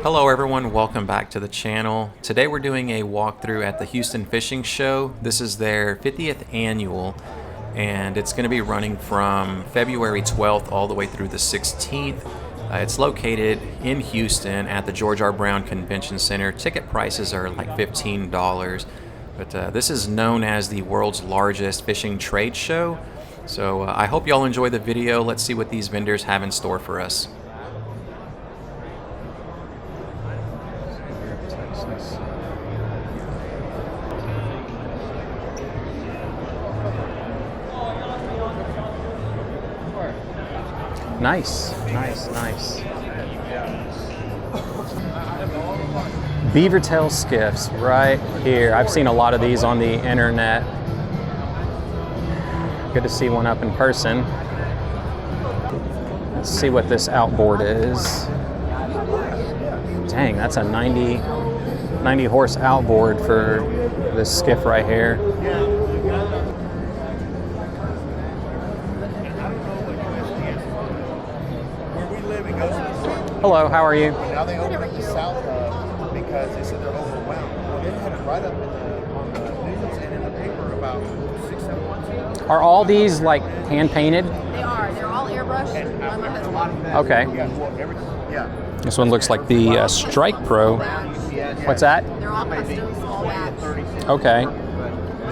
Hello everyone, welcome back to the channel. Today we're doing a walkthrough at the Houston Fishing Show. This is their 50th annual and it's going to be running from February 12th all the way through the 16th. It's located in Houston at the George R. Brown Convention Center. Ticket prices are like $15, but this is known as the world's largest fishing trade show. So I hope y'all enjoy the video. Let's see what these vendors have in store for us. Nice. Beaver tail skiffs right here. I've seen a lot of these on the internet. Good to see one up in person. Let's see what this outboard is. Dang, that's a 90 horse outboard for this skiff right here. Hello, how are you? Now they open up the south because they said they're overwhelmed. Well, they had it right up on the news and in the paper about 6-7 months ago. Are all these like hand painted? They are. They're all airbrushed. Okay. Yeah. This one looks like the Strike Pro. What's that? They're all custom small batch. Okay.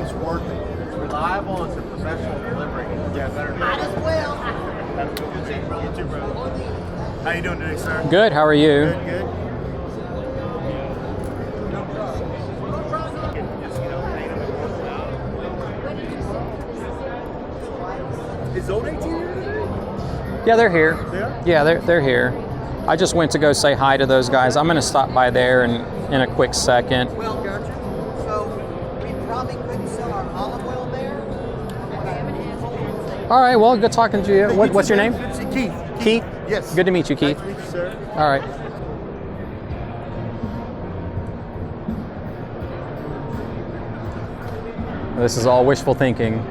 It's worth it. It's reliable. It's a professional delivery. Yeah, better. Might as well. You too, bro. How you doing today, sir? Good, how are you? Good. Is Zone 18 here? Yeah, they're here. They are? Yeah, they're here. I just went to go say hi to those guys. I'm going to stop by there in a quick second. Well, gotcha. So we probably couldn't sell our olive oil there. All right, well, good talking to you. What's your name? Keith. Keith? Yes. Good to meet you, Keith. Nice to meet you, sir. All right. This is all wishful thinking.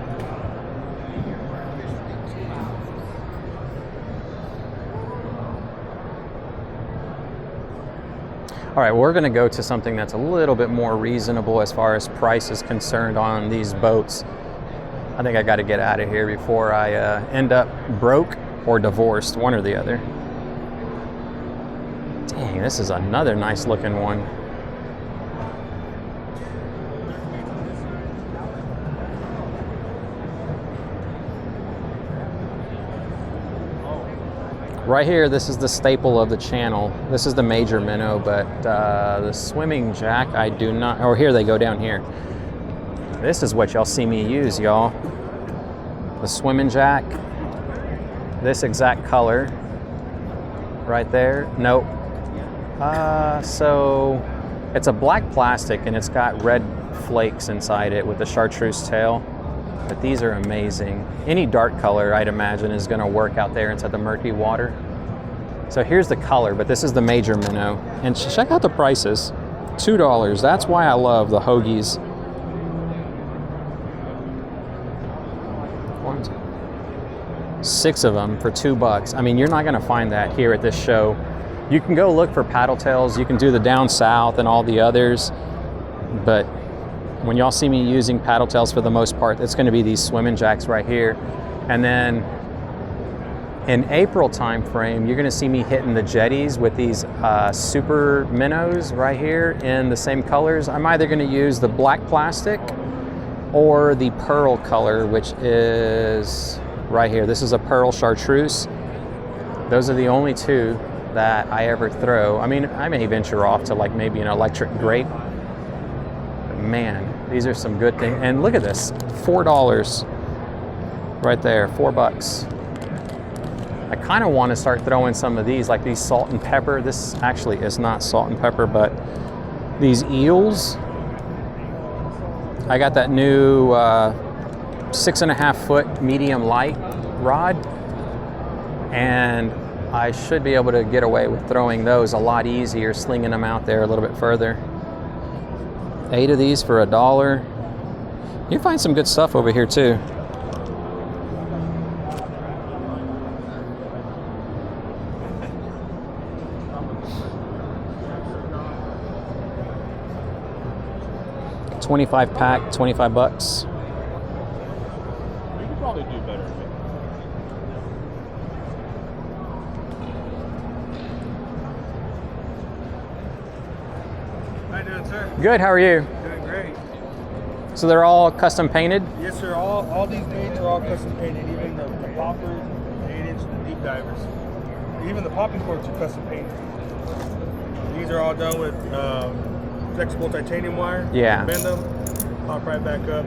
All right, we're going to go to something that's a little bit more reasonable as far as price is concerned on these boats. I think I got to get out of here before I end up broke or divorced, one or the other. Dang, this is another nice looking one. Right here, this is the staple of the channel. This is the major minnow, but the swimming jack, I do not, or here they go down here. This is what y'all see me use, y'all. The swimming jack, this exact color, right there. Nope. So it's a black plastic and it's got red flakes inside it with the chartreuse tail. But these are amazing. Any dark color, I'd imagine, is gonna work out there inside the murky water. So here's the color, but this is the major minnow. And check out the prices, $2. That's why I love the Hoagies. 6 of them for $2. I mean, you're not gonna find that here at this show. You can go look for paddle tails, you can do the down south and all the others, but when y'all see me using paddle tails for the most part, it's gonna be these swimming jacks right here. And then in April time frame, you're gonna see me hitting the jetties with these super minnows right here in the same colors. I'm either gonna use the black plastic or the pearl color, which is right here. This is a pearl chartreuse. Those are the only two that I ever throw. I mean, I may venture off to like maybe an electric grape. But man, these are some good things. And look at this, $4 right there, $4. I kind of want to start throwing some of these, like these salt and pepper. This actually is not salt and pepper, but these eels. I got that new 6.5 foot medium light rod, and I should be able to get away with throwing those a lot easier, slinging them out there a little bit further. 8 of these for $1. You find some good stuff over here too. 25 pack, 25 bucks. You could probably do better. How you doing, sir? Good, how are you? Doing great. So they're all custom painted? Yes, sir. All these baits are all custom painted. Even the poppers, the 8-inch, the deep divers. Even the popping corks are custom painted. These are all done with flexible titanium wire. Yeah. Bend them, pop right back up.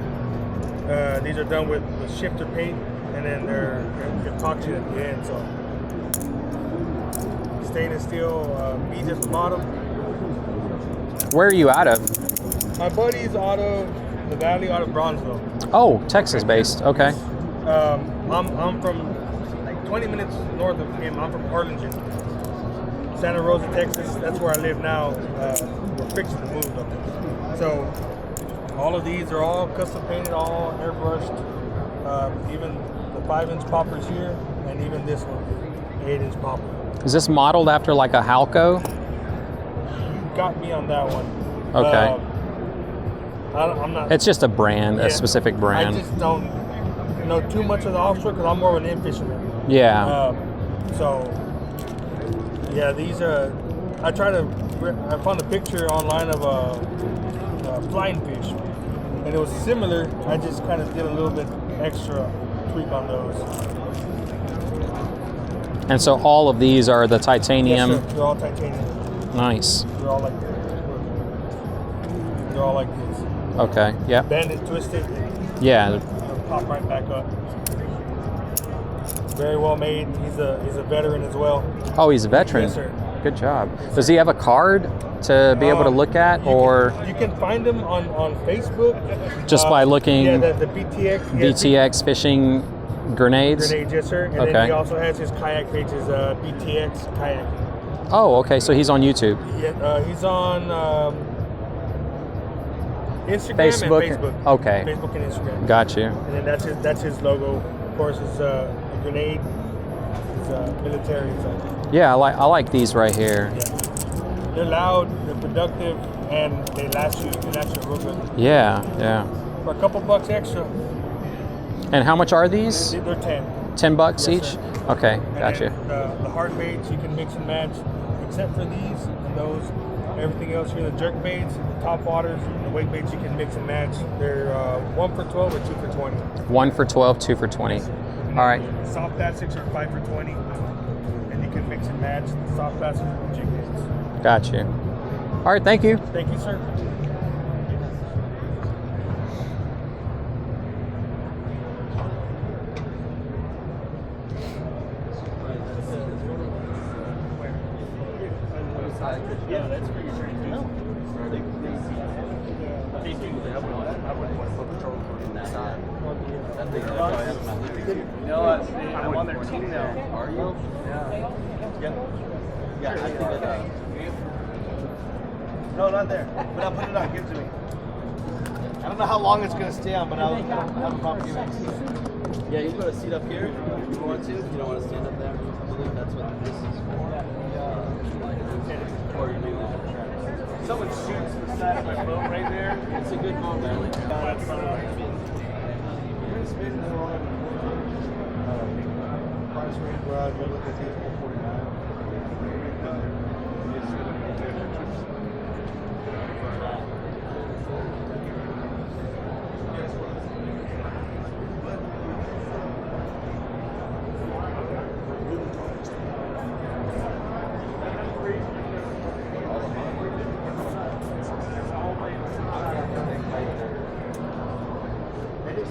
These are done with shifter paint, and then they're epoxy at the end. So stainless steel beads at the bottom. Where are you out of? My buddy's out of the Valley, out of Bronzeville. Oh, Texas based. Okay. I'm from like 20 minutes north of him. I'm from Harlingen, Santa Rosa, Texas. That's where I live now. We're fixing to move though. So all of these are all custom painted, all airbrushed. Even the 5-inch poppers here, and even this one, the 8-inch popper. Is this modeled after like a Halco? You got me on that one. Okay. I'm not. It's just a brand, Yeah. a specific brand. I just don't know too much of the offshore because I'm more of an in fisherman. Yeah. So yeah, these are. I found a picture online of a flying fish, and it was similar. I just kind of did a little bit extra tweak on those. And so all of these are the titanium. Yes, sir. They're all titanium. Nice. They're all like this. They're all like this. Okay. Yeah. Bend it, twist it, Yeah. it'll pop right back up. Very well made. He's a veteran as well. Oh, he's a veteran. Yes, sir. Good job. Does he have a card to be able to look at, or you can find him on Facebook just by looking? Yeah, the BTX. BTX fishing grenades. Grenades, yes, sir. And Okay. then he also has his kayak page, his BTX kayak. Oh, okay. So he's on YouTube. Yeah, he's on Instagram Facebook. and Facebook. Okay. Facebook and Instagram. Got you. And then that's his logo. Of course, his grenade. His military. So, Yeah, I like these right here. yeah. They're loud, they're productive, and they last you real good. Yeah, yeah. For a couple bucks extra, And how much are these? they're 10. 10 bucks Yes, each? sir. Okay, And gotcha. then the hard baits you can mix and match, except for these and those. Everything else here, the jerk baits, the top waters, the weight baits you can mix and match. They're 1 for 12 or 2 for 20. 1 for 12, 2 for 20. All right. Soft plastics are 5 for 20, and you can mix and match the soft plastics with the jig baits. Got you. All right, thank you. Thank you, sir. Yeah, that's where you're trying to go. I'm on their team now. Are you? Yeah, I think that. No, not there. But I'll put it on. Give it to me. I don't know how long it's gonna stay on, but I'll have a problem giving it. Yeah, you can put a seat up here if you want to. If you don't want to stand up there, I believe that's what this is for. Or you do that. Someone shoots the side of my boat right there. It's a good boat, man. Price range where I'd look at the 449.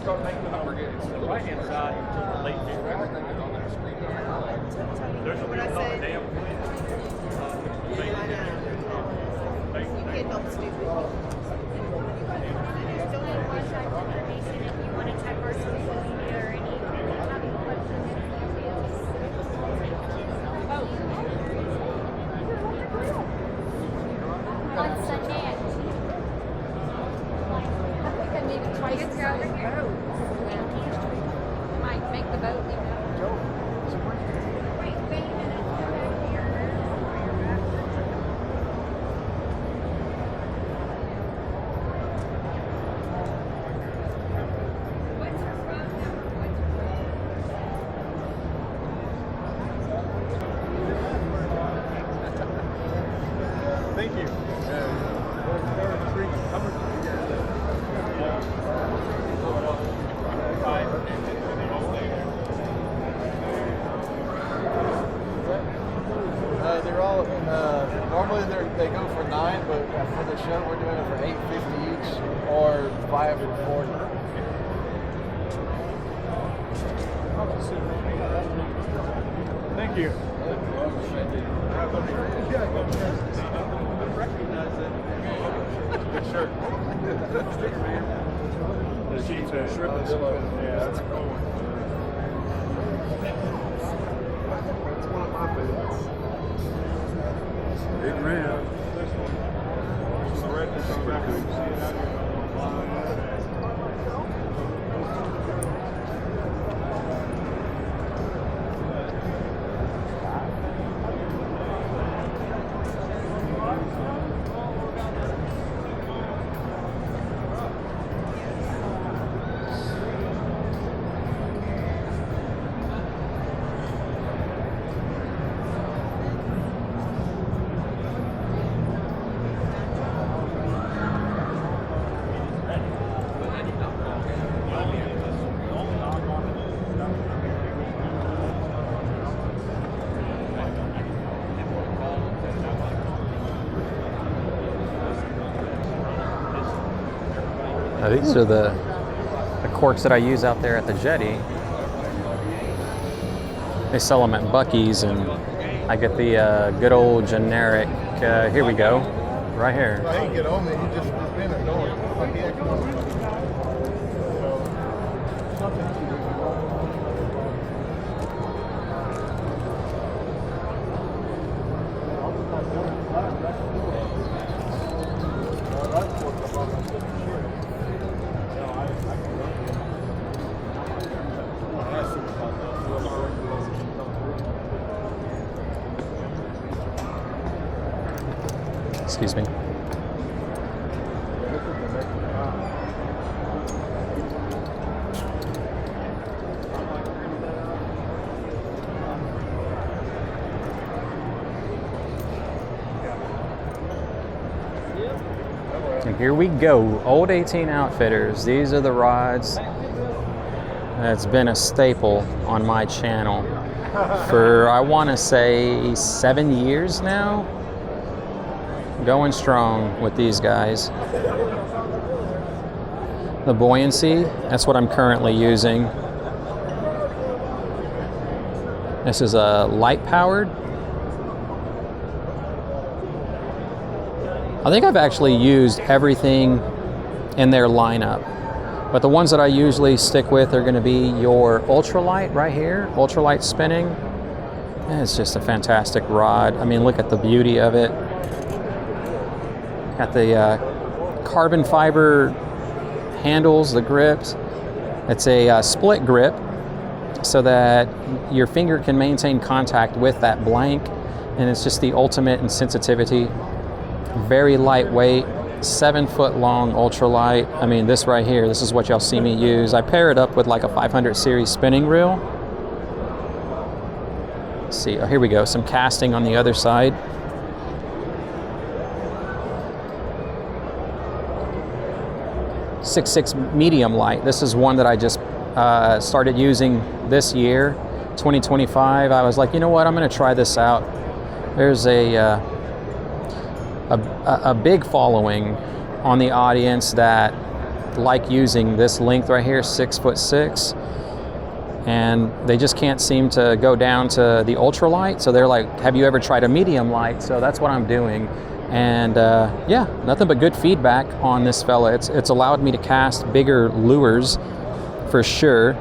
Start making them over again. The right hand side, late Everything is on their screen. There's a What I real say? damn You can't help stupid. Still need contact information if you want to check our social media or any on Sunday at 2. We can maybe twice as over here. Might make the boat leave out. Wait a minute. Thank you. They're all normally they go for 9, but for the show we're doing it for $8.50 each or 5 for $40. Thank you. Good shirt. The sheets are yeah, that's a cool one. That's one of my favorites. Big red. The redness on the back of it. You see it out here. Now, these are the corks that I use out there at the jetty. They sell them at Buc-ee's, and I get the good old generic. Here we go, right here. I didn't get on there. He just been annoying. Like, yeah, come on. Excuse me. And here we go, Old 18 Outfitters. These are the rods that's been a staple on my channel for, I want to say, 7 years now. Going strong with these guys. The buoyancy, that's what I'm currently using. This is a light powered. I think I've actually used everything in their lineup, but the ones that I usually stick with are going to be your ultralight right here, ultralight spinning. And it's just a fantastic rod. I mean, look at the beauty of it. Got the carbon fiber handles, the grips. It's a split grip so that your finger can maintain contact with that blank, and it's just the ultimate in sensitivity. Very lightweight, 7 foot long ultralight. I mean, this right here, this is what y'all see me use. I pair it up with like a 500 series spinning reel. Let's see, oh, here we go, some casting on the other side. .66 medium light. This is one that I just started using this year, 2025. I was like, you know what, I'm going to try this out. There's a big following on the audience that like using this length right here, 6'6", and they just can't seem to go down to the ultralight. So they're like, have you ever tried a medium light? So that's what I'm doing. And yeah, nothing but good feedback on this fella. It's allowed me to cast bigger lures for sure.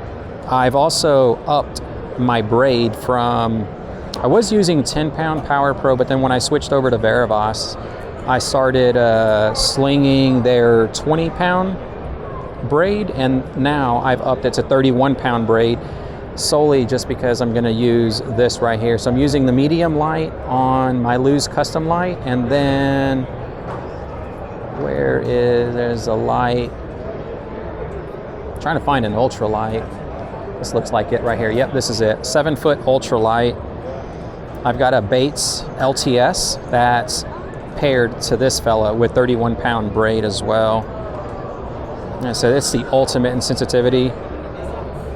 I've also upped my braid from, I was using 10-pound Power Pro, but then when I switched over to Varivas, I started slinging their 20-pound braid, and now I've upped it to 31-pound braid, solely just because I'm going to use this right here. So I'm using the medium light on my Luz custom light, and then there's a light. I'm trying to find an ultra light. This looks like it right here. Yep, this is it. 7-foot ultra light. I've got a Bates LTS that's paired to this fella with 31-pound braid as well. And so it's the ultimate in sensitivity.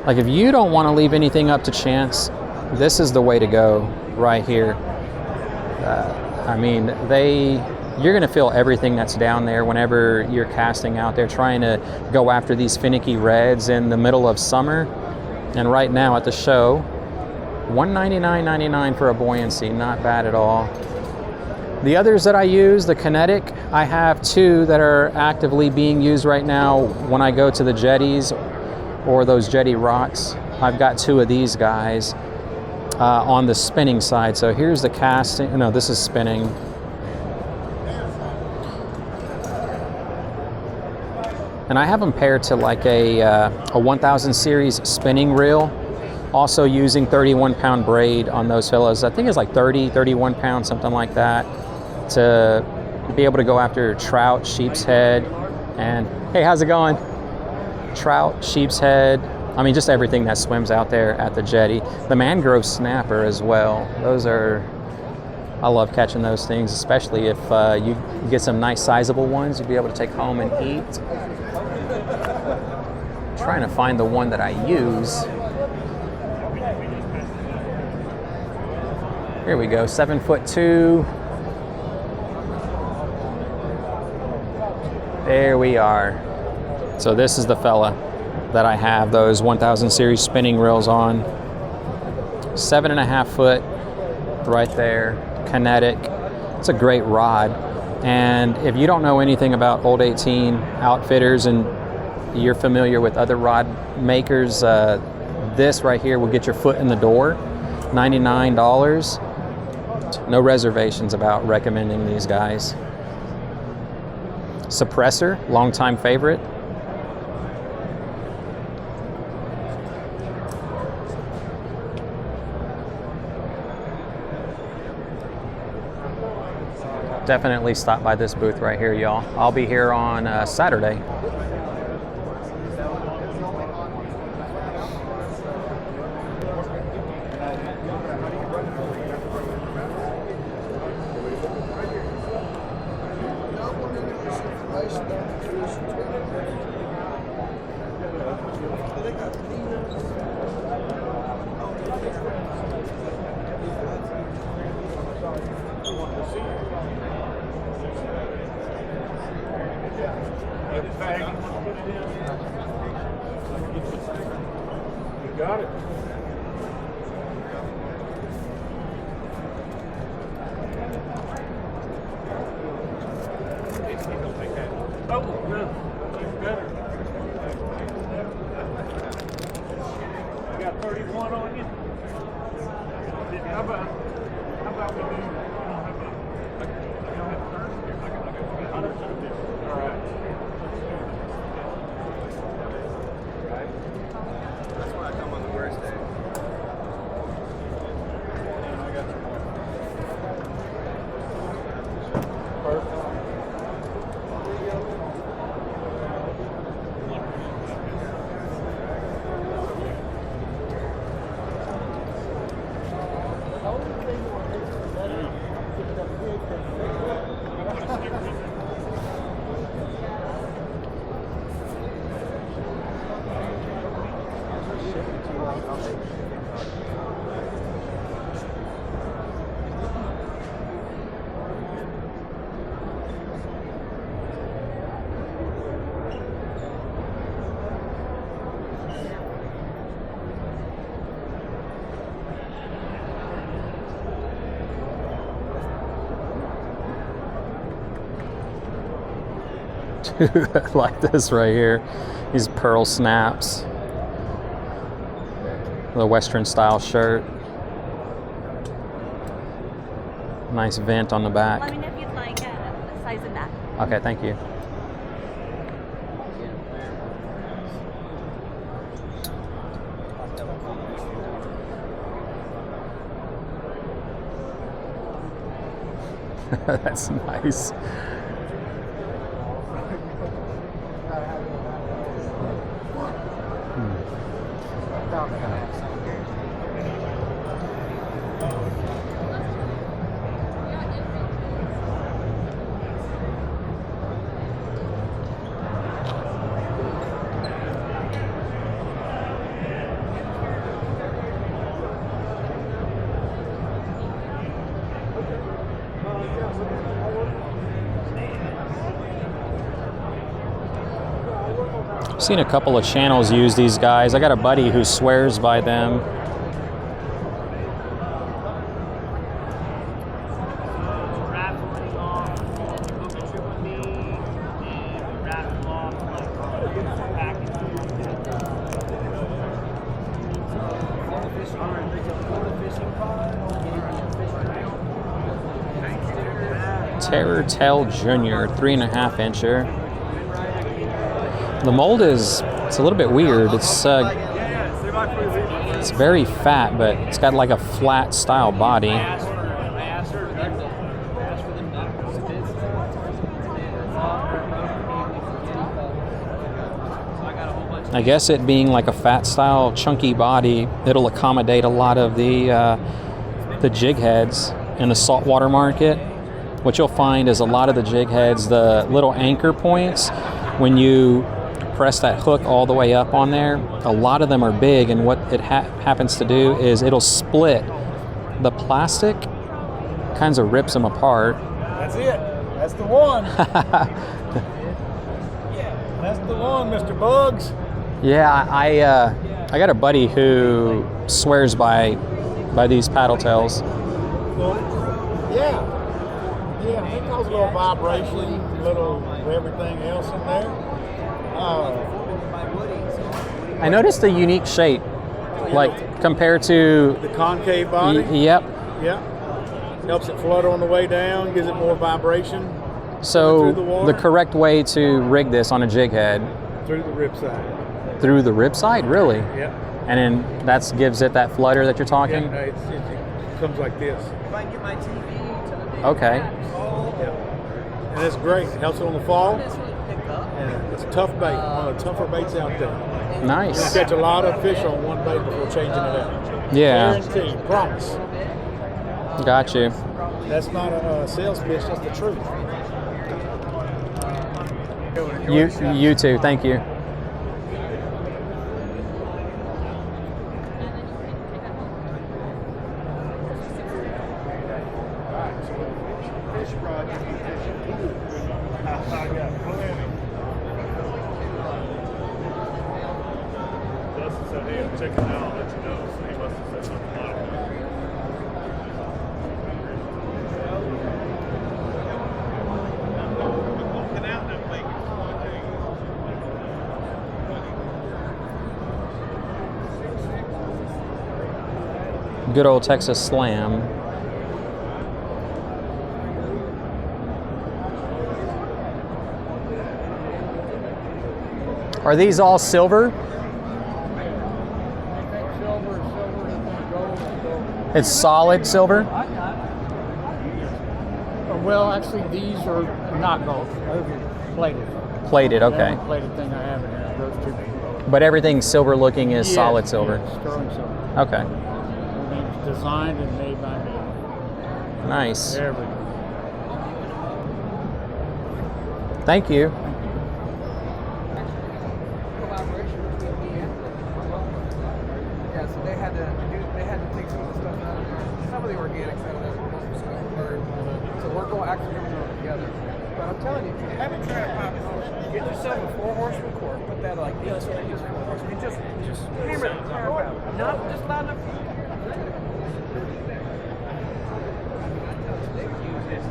Like if you don't want to leave anything up to chance, this is the way to go right here. I mean, you're going to feel everything that's down there whenever you're casting out there, trying to go after these finicky reds in the middle of summer. And right now at the show, $199.99 for a buoyancy, not bad at all. The others that I use, the Kinetic, I have two that are actively being used right now when I go to the jetties or those jetty rocks. I've got two of these guys on the spinning side. So here's the casting. No, this is spinning. And I have them paired to like a 1000 series spinning reel, also using 31-pound braid on those fellows. I think it's like 31 pounds, something like that, to be able to go after trout, sheep's head, and hey, how's it going? Trout, sheep's head, I mean, just everything that swims out there at the jetty. The mangrove snapper as well. I love catching those things, especially if you get some nice sizable ones you'll be able to take home and eat. Trying to find the one that I use. Here we go, 7'2". There we are. So this is the fella that I have those 1000 series spinning reels on. 7.5 foot right there, Kinetic. It's a great rod. And if you don't know anything about Old 18 outfitters and you're familiar with other rod makers, this right here will get your foot in the door. $99. No reservations about recommending these guys. Suppressor, longtime favorite. Definitely stop by this booth right here, y'all. I'll be here on Saturday. Got it. Oh, no. It's better. I got 31 on you. How about we do, you don't have a third? I got all right. That's when I come on the worst day. Dude, like this right here. These pearl snaps. The Western style shirt. Nice vent on the back. Let me know if you'd like a size of that. Okay, thank you. That's nice. Seen a couple of channels use these guys. I got a buddy who swears by them. Terror Tail Junior, 3.5 incher. The mold it's a little bit weird. It's very fat, but it's got like a flat style body. I guess it being like a fat style chunky body, it'll accommodate a lot of the jig heads in the saltwater market. What you'll find is a lot of the jig heads, the little anchor points, when you press that hook all the way up on there, a lot of them are big, and what it happens to do is it'll split the plastic, kinds of rips them apart. That's it. That's the one. That's the one, Mr. Bugs. Yeah, I got a buddy who swears by these paddle tails. Yeah, it causes a little vibration, a little everything else in there. I noticed the unique shape, like compared to The concave body. Yep. Yeah. Helps it flutter on the way down, gives it more vibration. So Through the water? the correct way to rig this on a jig head, Through the rib side. through the rib side, really? Yeah. And then that gives it that flutter that you're talking? Yeah, it comes like this. If I can get my TV to the Okay. Yeah. And it's great. It helps it on the fall. And it's a tough bait, one of the tougher baits out there. You Nice. catch a lot of fish on one bait before changing it out. Yeah, Guaranteed, promise. got you. That's not a sales pitch, that's the truth. You too, thank you. Dustin said, hey, I'm checking out, I'll let you know. So he must have said something about it. Good old Texas Slam. Are these all silver? It's solid silver? Well, actually, these are not gold. Those are plated. Plated, The okay. only plated thing I have in here, those two. But everything silver looking is Yes, solid silver. yes, sterling silver. Okay, Everything's designed and made by me. nice. Everything. Thank you. Yeah, so they had to take some of the stuff out of there, some of the organics out of there, stuff burned. So we're going actually going to go together. But I'm telling you, if you haven't tried pop, get yourself a 4-horseman cord, put that like this, or use 4 horsemen, just hammer the crap out. Not just loud enough for you. They use this.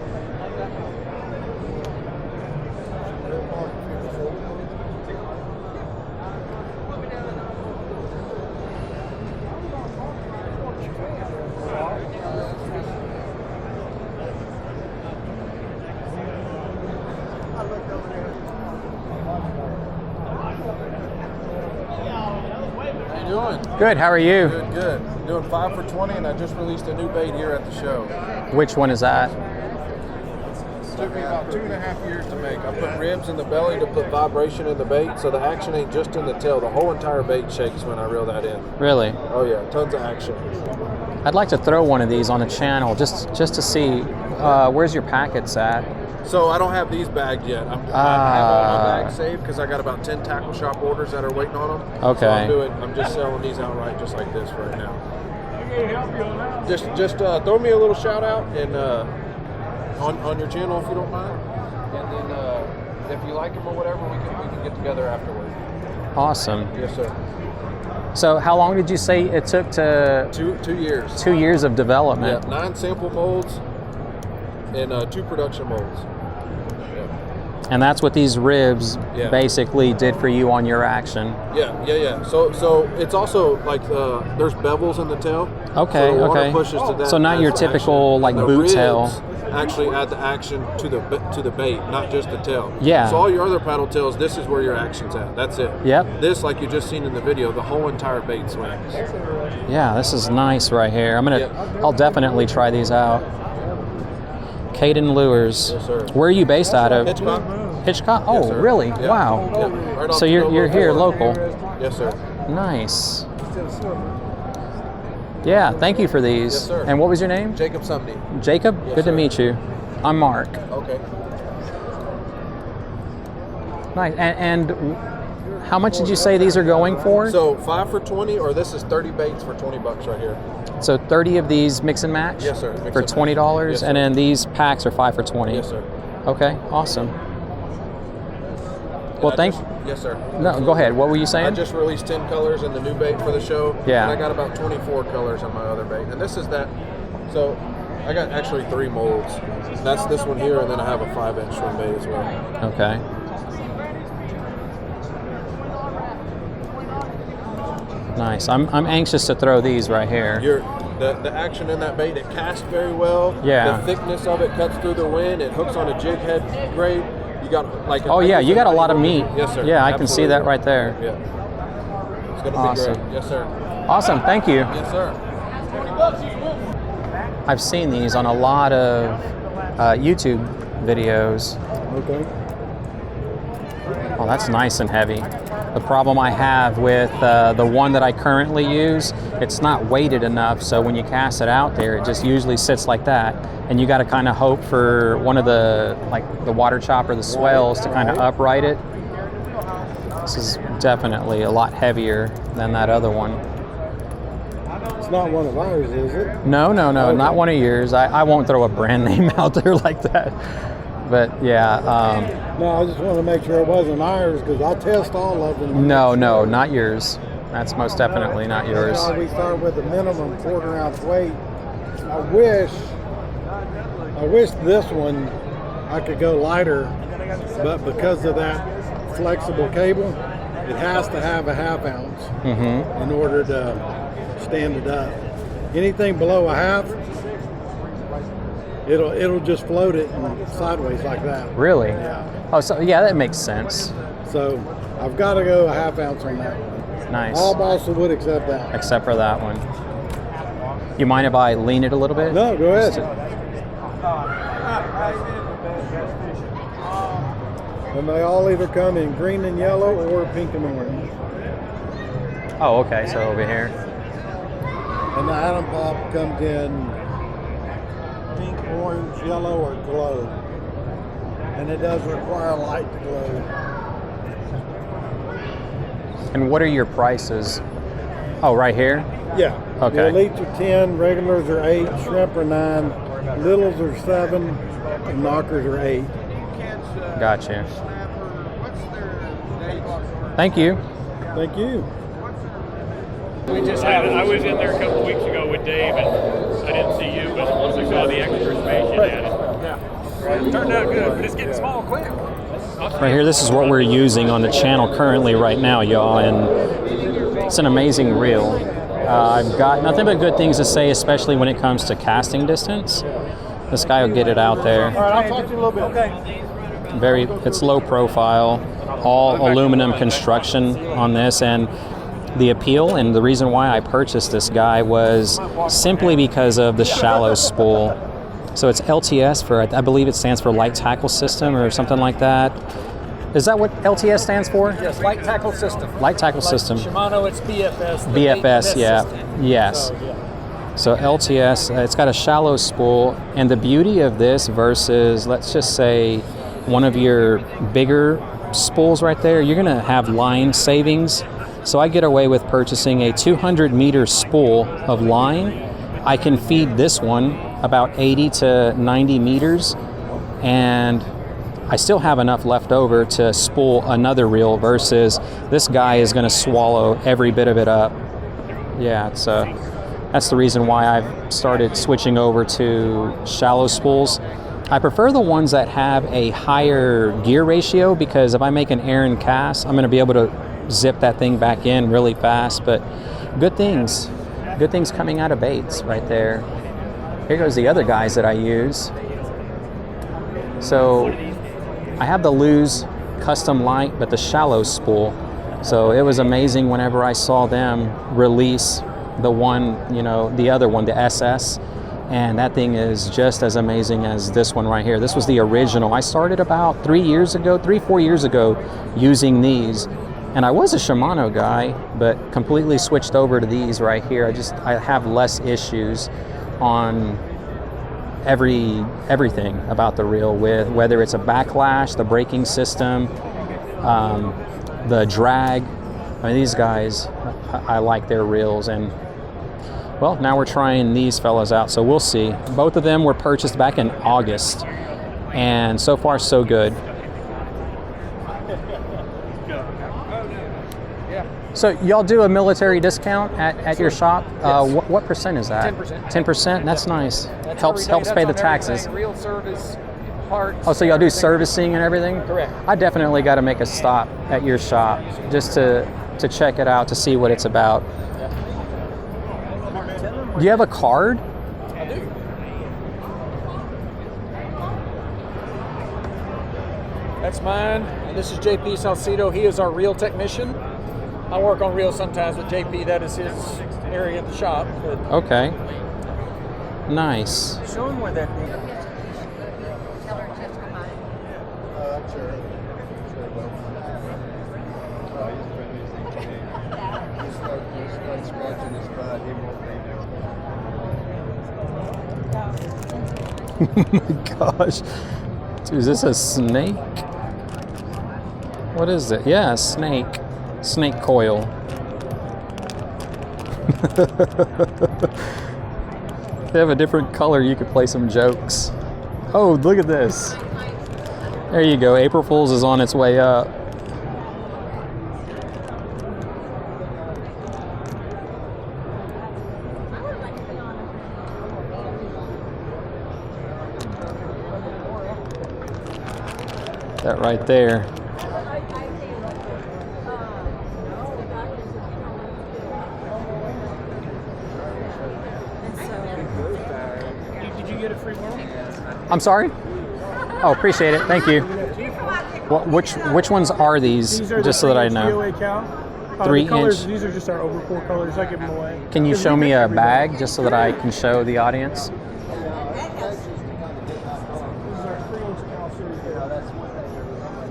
How you doing? Good, how are you? Good, good. I'm doing 5 for 20, and I just released a new bait here at the show. Which one is that? It took me about 2.5 years to make. I put ribs in the belly to put vibration in the bait, so the action ain't just in the tail. The whole entire bait shakes when I reel that in. Really? Oh yeah, tons of action. I'd like to throw one of these on the channel just to see where's your packets at. So I don't have these bagged yet. I have all my bags saved because I got about 10 tackle shop orders that are waiting on them. Okay. So I'm just selling these outright just like this right now. Just throw me a little shout out and on your channel if you don't mind. And then if you like them or whatever, we can get together afterwards. Awesome. Yes, sir. So how long did you say it took to... 2 years. 2 years of development. Yeah, 9 sample molds and 2 production molds. And that's what these ribs Yeah. basically did for you on your action. Yeah. So it's also like there's bevels in the tail. Okay, so the water okay. pushes to that. So not your adds typical action. like The boot ribs tail. actually add the action to the bait, not just the tail. Yeah. So all your other paddle tails, this is where your action's at. That's it. Yep. This, like you just seen in the video, the whole entire bait swings. Yeah, this is nice right here. Yeah. I'll definitely try these out. Caden Lures. Yes, sir. Where are you based out of? Hitchcock. Hitchcock? Oh, Yes, sir. really? Yeah. Wow. Yeah. Right off So the you're here 4. local. Yes, sir. Nice. Yeah, thank you for these. Yes, sir. And what was your name? Jacob Sumney. Jacob? Yes, Good to sir. meet you. I'm Mark. Okay. Nice. And how much did you say these are going for? So 5 for 20, or this is 30 baits for $20 right here. So 30 of these mix and match? Yes, sir. Mix For and match. $20? Yes, sir. And then these packs are 5 for 20? Yes, sir. Okay, awesome. Well, Yes, sir. No, go ahead. What were you I saying? just released 10 colors in the new bait for the show. Yeah. And I got about 24 colors on my other bait. And this is that. So I got actually 3 molds. That's this one here, and then I have a 5-inch swim bait as well. Okay. Nice. I'm anxious to throw these right here. The action in that bait, it casts very well. Yeah. The thickness of it cuts through the wind. It hooks on a jig head great. You got like. Oh yeah, you got a lot of meat. Yes, sir. Yeah, I can see that right there. Yeah. It's gonna Awesome. be great. Yes, sir. Awesome. Thank you. Yes, sir. I've seen these on a lot of YouTube videos. Okay. Oh, that's nice and heavy. The problem I have with the one that I currently use, it's not weighted enough, so when you cast it out there, it just usually sits like that. And you got to kind of hope for one of the, like the water chop or the swells to kind of upright it. This is definitely a lot heavier than that other one. It's not one of ours, is it? No, not one of yours. I won't throw a brand name out there like that. But yeah. No, I just want to make sure it wasn't ours because I test all of them. No, not yours. That's most definitely not yours. We start with a minimum 1/4 ounce weight. I wish this one I could go lighter, but because of that flexible cable, it has to have a 1/2 ounce in order to stand it up. Anything below a 1/2, it'll just float it sideways like that. Really? Yeah. Oh, so yeah, that makes sense. So I've got to go a 1/2 ounce on that one. Nice. All balsa wood except that. Except for that one. You mind if I lean it a little bit? No, go ahead. And they all either come in green and yellow or pink and orange. Oh, okay. So over here. And the Atom Pop comes in pink, orange, yellow, or glow. And it does require light to glow. And what are your prices? Oh, right here? Yeah. Okay. The elites are 10, regulars are 8, shrimp are 9, littles are 7, and knockers are 8. Gotcha. Thank you. Thank you. We just had it. I was in there a couple weeks ago with Dave, and I didn't see you, but once I saw the extra space you added. Yeah. It turned out good, but it's getting small quick. Right here, this is what we're using on the channel currently right now, y'all, and it's an amazing reel. I've got nothing but good things to say, especially when it comes to casting distance. This guy will get it out there. All right, I'll talk to you a little bit. Okay. It's low profile, all aluminum construction on this, and the appeal and the reason why I purchased this guy was simply because of the shallow spool. So it's LTS for, I believe it stands for Light Tackle System or something like that. Is that what LTS stands for? Yes, light tackle system. Light Tackle System. Shimano, it's BFS. the BFS, bait yeah. system. Yes. So, yeah. So LTS, it's got a shallow spool, and the beauty of this versus, let's just say, one of your bigger spools right there, you're gonna have line savings. So I get away with purchasing a 200 meter spool of line. I can feed this one about 80 to 90 meters, and I still have enough left over to spool another reel versus this guy is going to swallow every bit of it up. Yeah, it's that's the reason why I've started switching over to shallow spools. I prefer the ones that have a higher gear ratio because if I make an Aaron cast, I'm going to be able to zip that thing back in really fast. But good things coming out of baits right there. Here goes the other guys that I use. So I have the Lose Custom Light, but the shallow spool. So it was amazing whenever I saw them release the one, you know, the other one, the SS. And that thing is just as amazing as this one right here. This was the original. I started about 4 years ago using these. And I was a Shimano guy, but completely switched over to these right here. I have less issues on everything about the reel, with whether it's a backlash, the braking system, the drag. I mean, these guys, I like their reels. And well, now we're trying these fellas out, so we'll see. Both of them were purchased back in August, and so far so good. So y'all do a military discount at your shop? Yes. What percent is that? 10%. 10%? That's nice. That's Helps every day. pay the That's on taxes. everything. Real service, parts. Oh, so y'all do everything. servicing and everything? Correct. I definitely got to make a stop at your shop just to check it out, to see what it's about. Do you have a card? I do. That's mine, and this is JP Salcido. He is our reel technician. I work on reels sometimes with JP. That is his area of the shop. But Okay. Nice. show him where that thing. Tell her just come on. Sure. Oh my gosh. Dude, is this a snake? What is it? Yeah, a snake. Snake coil. If they have a different color, you could play some jokes. Oh, look at this. There you go. April Fool's is on its way up. That right there. Did you get a free one? I'm sorry? Oh, appreciate it. Thank you. Which ones are these? These are Just the so that I 3-inch know. DOA cal. 3 the colors, inch. These are just our overpour colors. I give them away. Can you Because show we me make a everything. bag just so that I can show the audience? This is our 3-inch cal series.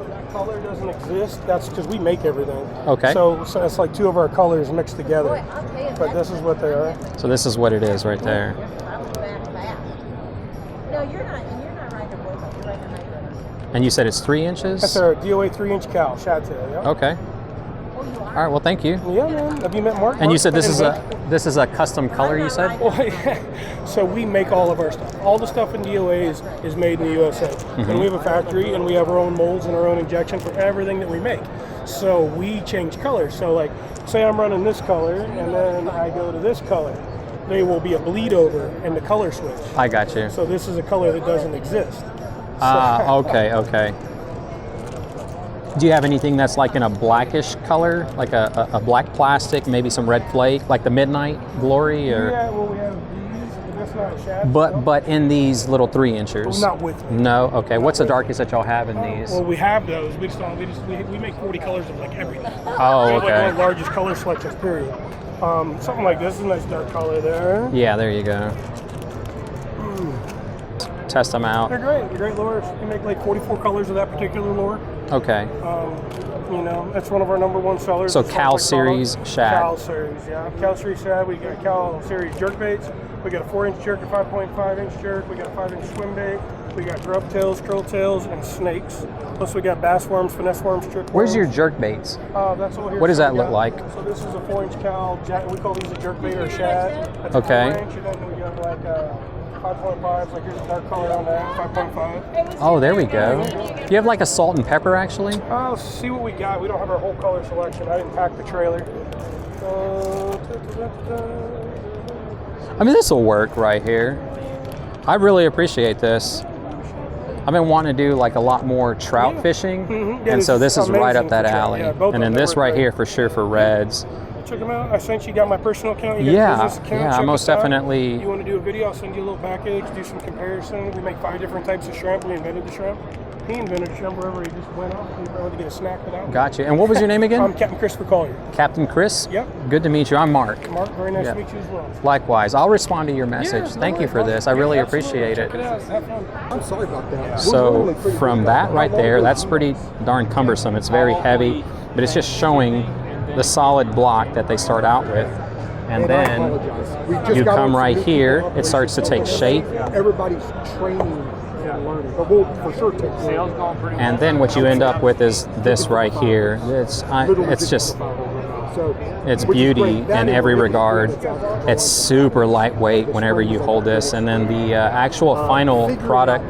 That color doesn't exist. That's because we make everything. Okay. So it's like two of our colors mixed together. But this is what they are. So this is what it is right there. No, you're not riding a boat, you're riding a night. And you said it's 3 inches? That's our DOA 3-inch cal, shad tail. Yeah. Okay. All right. Well, thank you. Yeah, man. Have you met Mark? And you said this Mark is a custom color. You said? Well, so we make all of our stuff. All the stuff in DOA is made in the USA. And we have a factory, and we have our own molds and our own injection for everything that we make. So we change colors. So like, say I'm running this color, and then I go to this color. There will be a bleed over in the color switch. I got you. So this is a color that doesn't exist. Okay. Okay. Do you have anything that's like in a blackish color, like a black plastic, maybe some red flake, like the Midnight Glory, or? Yeah, well, we have these, but that's not a shad. But in these little 3 inchers. Not with me. No. Okay. What's the darkest that y'all have in these? Well, we have those. We just don't. We make 40 colors of like everything. Oh, We have like one okay. of the largest color selections. Period. Something like this is a nice dark color there. Yeah. There you go. Test them out. They're great. They're great lures. We make like 44 colors of that particular lure. Okay. You know, that's one of our number 1 sellers. So It's Cal like Series shad. Cal Series, yeah. Cal Series shad. We got Cal Series jerk baits. We got a 4-inch jerk, a 5.5-inch jerk. We got a 5-inch swim bait. We got grub tails, curl tails, and snakes. Plus we got bass worms, finesse worms, trick worms. Where's your jerk baits? That's over here. What does So that we look got- like? So this is a 4-inch cal. We call these a jerk bait or a shad. That's Okay. a 4-inch, and then we got like a 5.5. Like here's a dark color on that, 5.5. Oh, there we go. Do you have like a salt and pepper actually? Let's see what we got. We don't have our whole color selection. I didn't pack the trailer. I mean, this will work right here. I really appreciate this. I've been wanting to do like a lot more trout fishing, Yeah, and so this is right up amazing that for trout. alley. Yeah, both And then of them this work right great. here for sure for reds. Check them out. I sent you. Got my personal account. You got Yeah, a business account. yeah, I Check most us out. definitely- You want to do a video? I'll send you a little package. Do some comparison. We make 5 different types of shrimp. We invented the shrimp. He invented shrimp wherever he just went off. He wanted to get a snack without. Gotcha. And what was your name again? I'm Captain Christopher Collier. Captain Chris? Yep. Good to meet you. I'm Mark. Mark, very nice Yep. to meet you as well. Likewise. I'll respond to your message. Thank you for this. I really appreciate it. Check it out. Have fun. I'm sorry about that. So from that right there, that's pretty darn cumbersome. It's very heavy, but it's just showing the solid block that they start out with. And then you come right here, it starts to take shape. Everybody's training and learning, but we'll for sure take sales going pretty. And then what you end up with is this right here. It's just, it's beauty in every regard. It's super lightweight whenever you hold this. And then the actual final product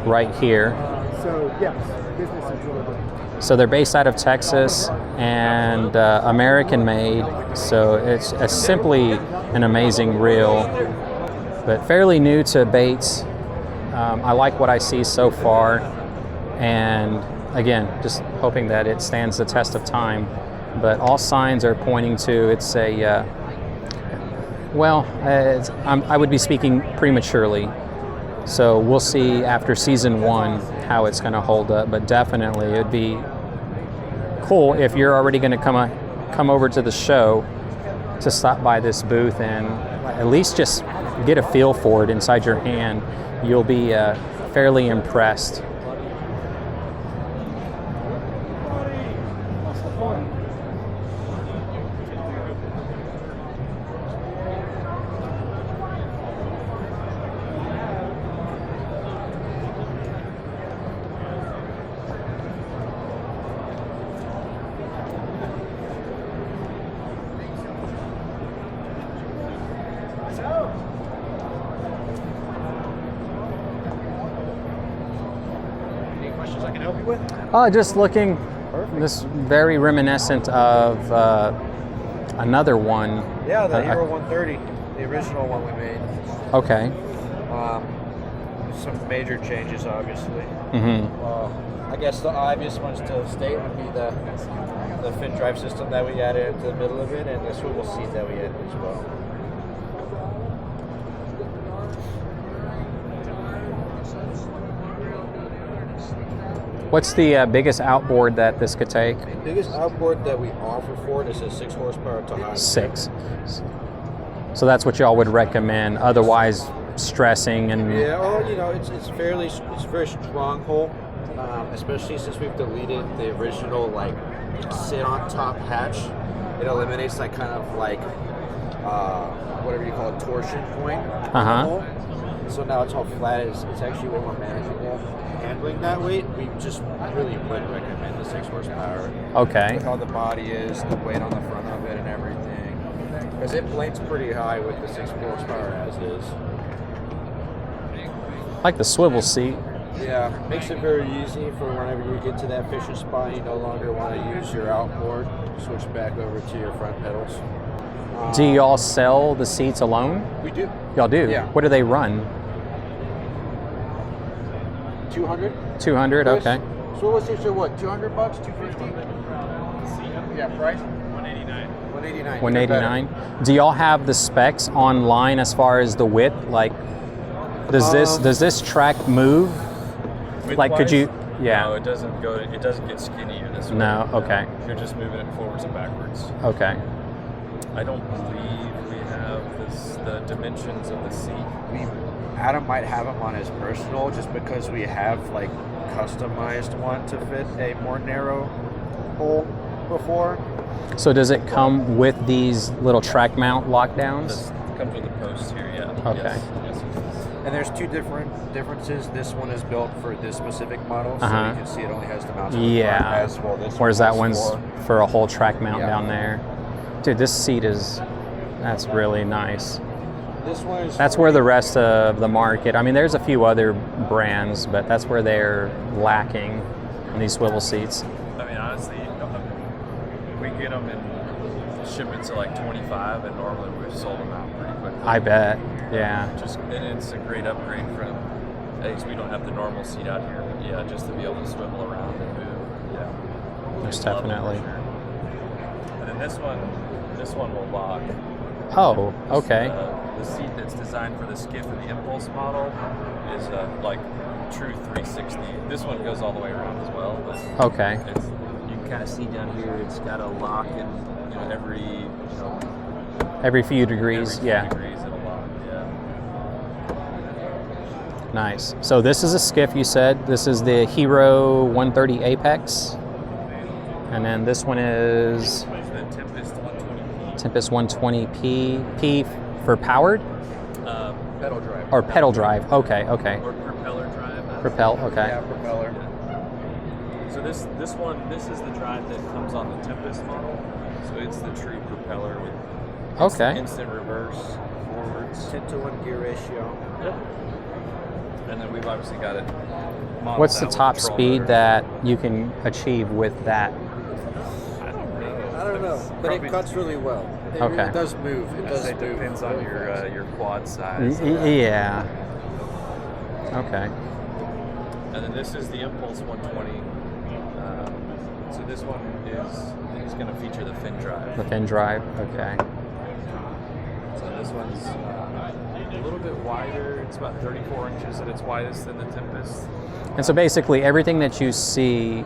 right here. So yes, business is really good. So they're based out of Texas and American made. So it's simply an amazing reel, but fairly new to baits. I like what I see so far, and again, just hoping that it stands the test of time. But all signs are pointing to it's a, I would be speaking prematurely. So we'll see after season 1 how it's going to hold up, but definitely it'd be cool if you're already going to come over to the show to stop by this booth and at least just get a feel for it inside your hand. You'll be fairly impressed. Just looking. This very reminiscent of another one. Yeah, the Hero 130, the original one we made. Okay. Some major changes, obviously. Mm-hmm. I guess the obvious ones to state would be the fin drive system that we added into the middle of it, and the swivel seat that we added as well. What's the biggest outboard that this could take? The biggest outboard that we offer for it is a 6 horsepower Tahoe. 6. So that's what y'all would recommend. Otherwise, stressing and Yeah, or it's very strong hull, especially since we've deleted the original like sit on top hatch. It eliminates that kind of like whatever you call it, torsion point. So now it's all flat. It's actually way more manageable. Handling that weight, we just really would recommend the 6 horsepower. Okay. With how the body is, the weight on the front of it, and everything. Because it blinks pretty high with the 6 horsepower as is. like the swivel seat. Yeah, makes it very easy for whenever you get to that fishing spot, you no longer want to use your outboard, switch back over to your front pedals. Do y'all sell the seats alone? We do. Y'all do? Yeah. What do they run? 200. 200, okay. So what's this? What? $200? $250? Yeah, price. 189. 189. Do y'all have the specs online as far as the width? Like, does this track move? Like, could you? Yeah. No, it doesn't go. It doesn't get skinnier this way. No. Okay. You're just moving it forwards and backwards. Okay. I don't believe we have the dimensions of the seat. Adam might have them on his personal, just because we have like customized one to fit a more narrow hole before. So does it come with these little track mount lockdowns? This comes with a post here, yeah. Okay. Yes, it does. And there's two differences. This one is built for this specific model, so you can see it only has the mount on the front as well. This Whereas that one's one's for a whole track mount down there. Dude, this seat that's really nice. This one is. That's where the rest of the market. I mean, there's a few other brands, but that's where they're lacking in these swivel seats. I mean, honestly, we get them in shipments of like 25, and normally we've sold them out pretty quickly. I bet. Yeah. And it's a great upgrade from. At least we don't have the normal seat out here, but yeah, just to be able to swivel around and move. Yeah. Most Love it for definitely. sure. And then this one will lock. Oh, okay. The seat that's designed for the skiff and the impulse model is like true 360. This one goes all the way around as well. But Okay. you can kind of see down here. It's got a lock in Every few degrees. every few Yeah. degrees it'll lock. Yeah. Nice. So this is a skiff, you said. This is the Hero 130 Apex. And then this one is The Tempest 120. Tempest 120P. P for powered Pedal drive. or pedal drive. Okay, okay. Or propeller drive. Propel, okay. Yeah, propeller. So this is the drive that comes on the Tempest model. So it's the true propeller with Okay. instant reverse, forwards. 10-to-1 gear ratio. Yep. And then we've obviously got it modeled What's the out with top control speed motor. that you can achieve with that? I don't know. I don't know, but Probably- it cuts really well. It Okay. really does move. It does It move. depends on your quad size. Yeah. Okay. And then this is the Impulse 120. So this one is going to feature the fin drive. The fin drive. Okay. So this one's a little bit wider. It's about 34 inches at its widest than the Tempest. And so basically everything that you see,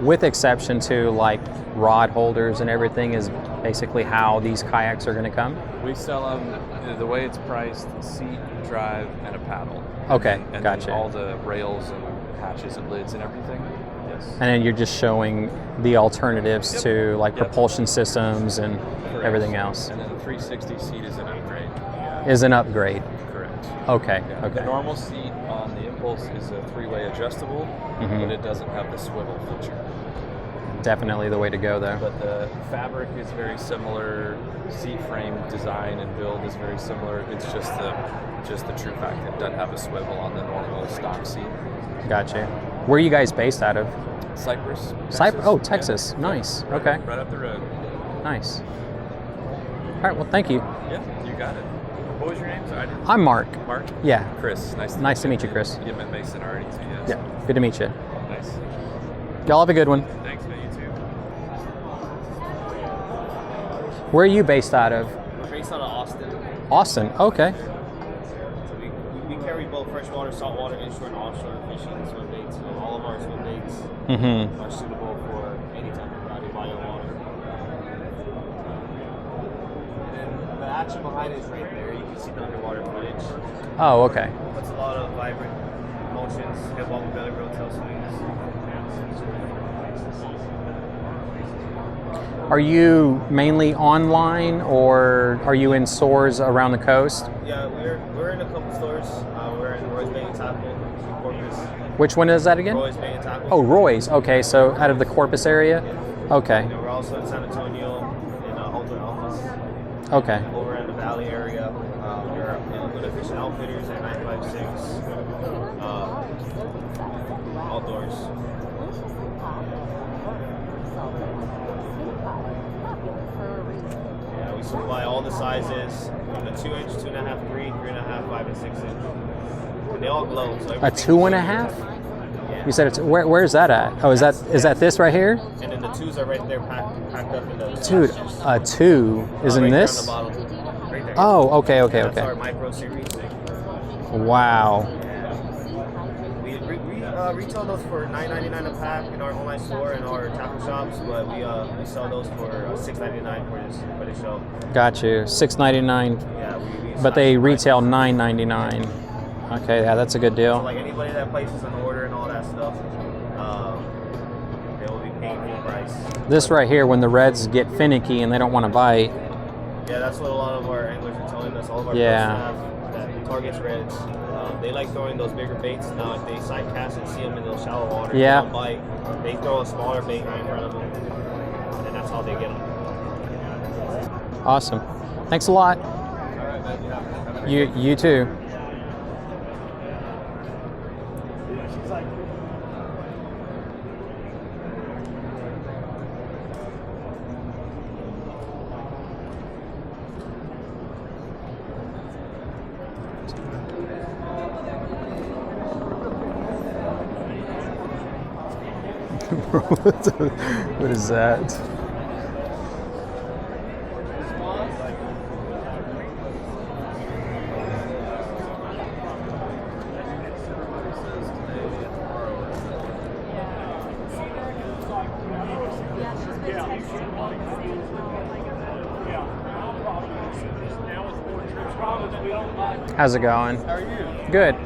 with exception to like rod holders and everything, is basically how these kayaks are going to come? We sell them the way it's priced: seat, drive, and a paddle. Okay, And gotcha. then all the rails and hatches and lids and everything. Yes. And then you're just showing the alternatives Yep. to like Yep. propulsion systems and Correct. everything else. And then the 360 seat is an upgrade. Is an upgrade. Correct. Okay, Yeah. okay. The normal seat on the Impulse is a 3-way adjustable, Mhm. but it doesn't have the swivel feature. Definitely the way to go though. But the fabric is very similar. Seat frame design and build is very similar. It's just the true fact that it doesn't have a swivel on the normal stock seat. Gotcha. Where are you guys based out of? Cypress. Cypress. Texas. Oh, Yeah. Texas. Nice. Right Okay. Right up the road. Nice. All right. Well, thank you. Yeah, you got it. What was your name? Sorry, I didn't. I'm Mark. Mark. Yeah. Chris. Nice to meet you, Chris. You met Mason already too. Yes. Yeah. Good to meet you. Nice. Y'all have a good one. Thanks, man. You too. Where are you based out of? We're based out of Austin. Austin. Okay. So we carry both freshwater, saltwater, inshore, and offshore fishing swim baits. So all of our swim baits Mm-hmm. are suitable for any type of body water. And then the action behind it is right there. You can see the underwater footage. Oh, okay. It's a lot of vibrant motions, hip wobble, belly roll, tail swings. Are you mainly online, or are you in stores around the coast? Yeah, we're in a couple stores. We're in Roy's Bay and Tackle, Corpus. Which one is that again? Roy's Bay and Tackle. Oh, Roy's. Okay, so out of the Corpus area? Okay. And we're also in San Antonio, in Alta Almas. Okay. Over in the Valley area. We're in Good Fishing Outfitters at 956 Outdoors. Yeah, we supply all the sizes from the 2-inch, 2.5, 3, 3.5, 5, and 6 inch. And they all glow. So A everything's 2.5? Yeah. You said it's where's that at? Oh, is that this right here? And then the 2s are right there packed up in the Dude, a 2 is in right there on this? the bottom. Right there. Oh, okay, okay, That's our okay. micro series. Wow. We retail those for $9.99 a pack in our online store and our tackle shops, but we sell those for $6.99 for this show. Got you. $6.99. Yeah, we But they retail $9.99. Okay, yeah, that's a good So deal. like anybody that places an order and all that stuff, they will be paying full price. This right here, when the reds get finicky and they don't want to bite. Yeah, that's what a lot of our anglers are telling us. All of our Yeah. pros have that targets reds. They like throwing those bigger baits. Now, if they side cast and see them in those shallow water, Yeah. they don't bite. They throw a smaller bait right in front of them, and that's how they get them. Awesome. Thanks a lot. All right, man. Yeah. You too. What is that? How's it going? How are you? Good. And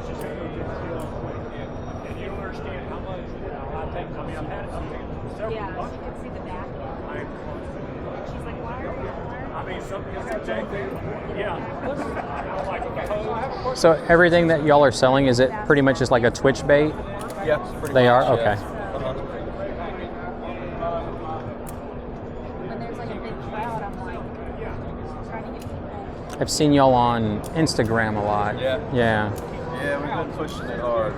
you don't understand how much I take. I mean, I've had several. Yeah, she can see the back. She's like, why are you learning? I mean, something else exactly. Yeah. I like the hose. So everything that y'all are selling, is it pretty much just like a twitch bait? Yeah, pretty They much, are? yeah. Okay. When there's like a big crowd, I'm like trying to get people. I've seen y'all on Instagram a lot. Yeah. Yeah. Yeah, we've been pushing it hard.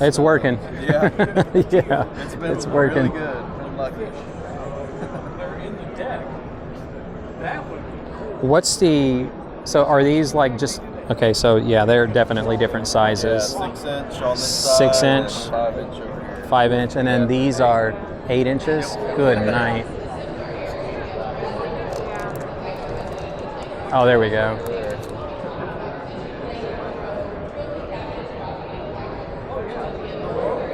It's working. Yeah. Yeah. It's been It's working. really good. I'm lucky. They're in the deck. That would. What's the, so are these like just, okay, so yeah, they're definitely different sizes. Yeah, 6 inch on this side. 6 inch, and 5 inch over here. 5 inch, and then these are 8 inches. Good night. Oh, there we go.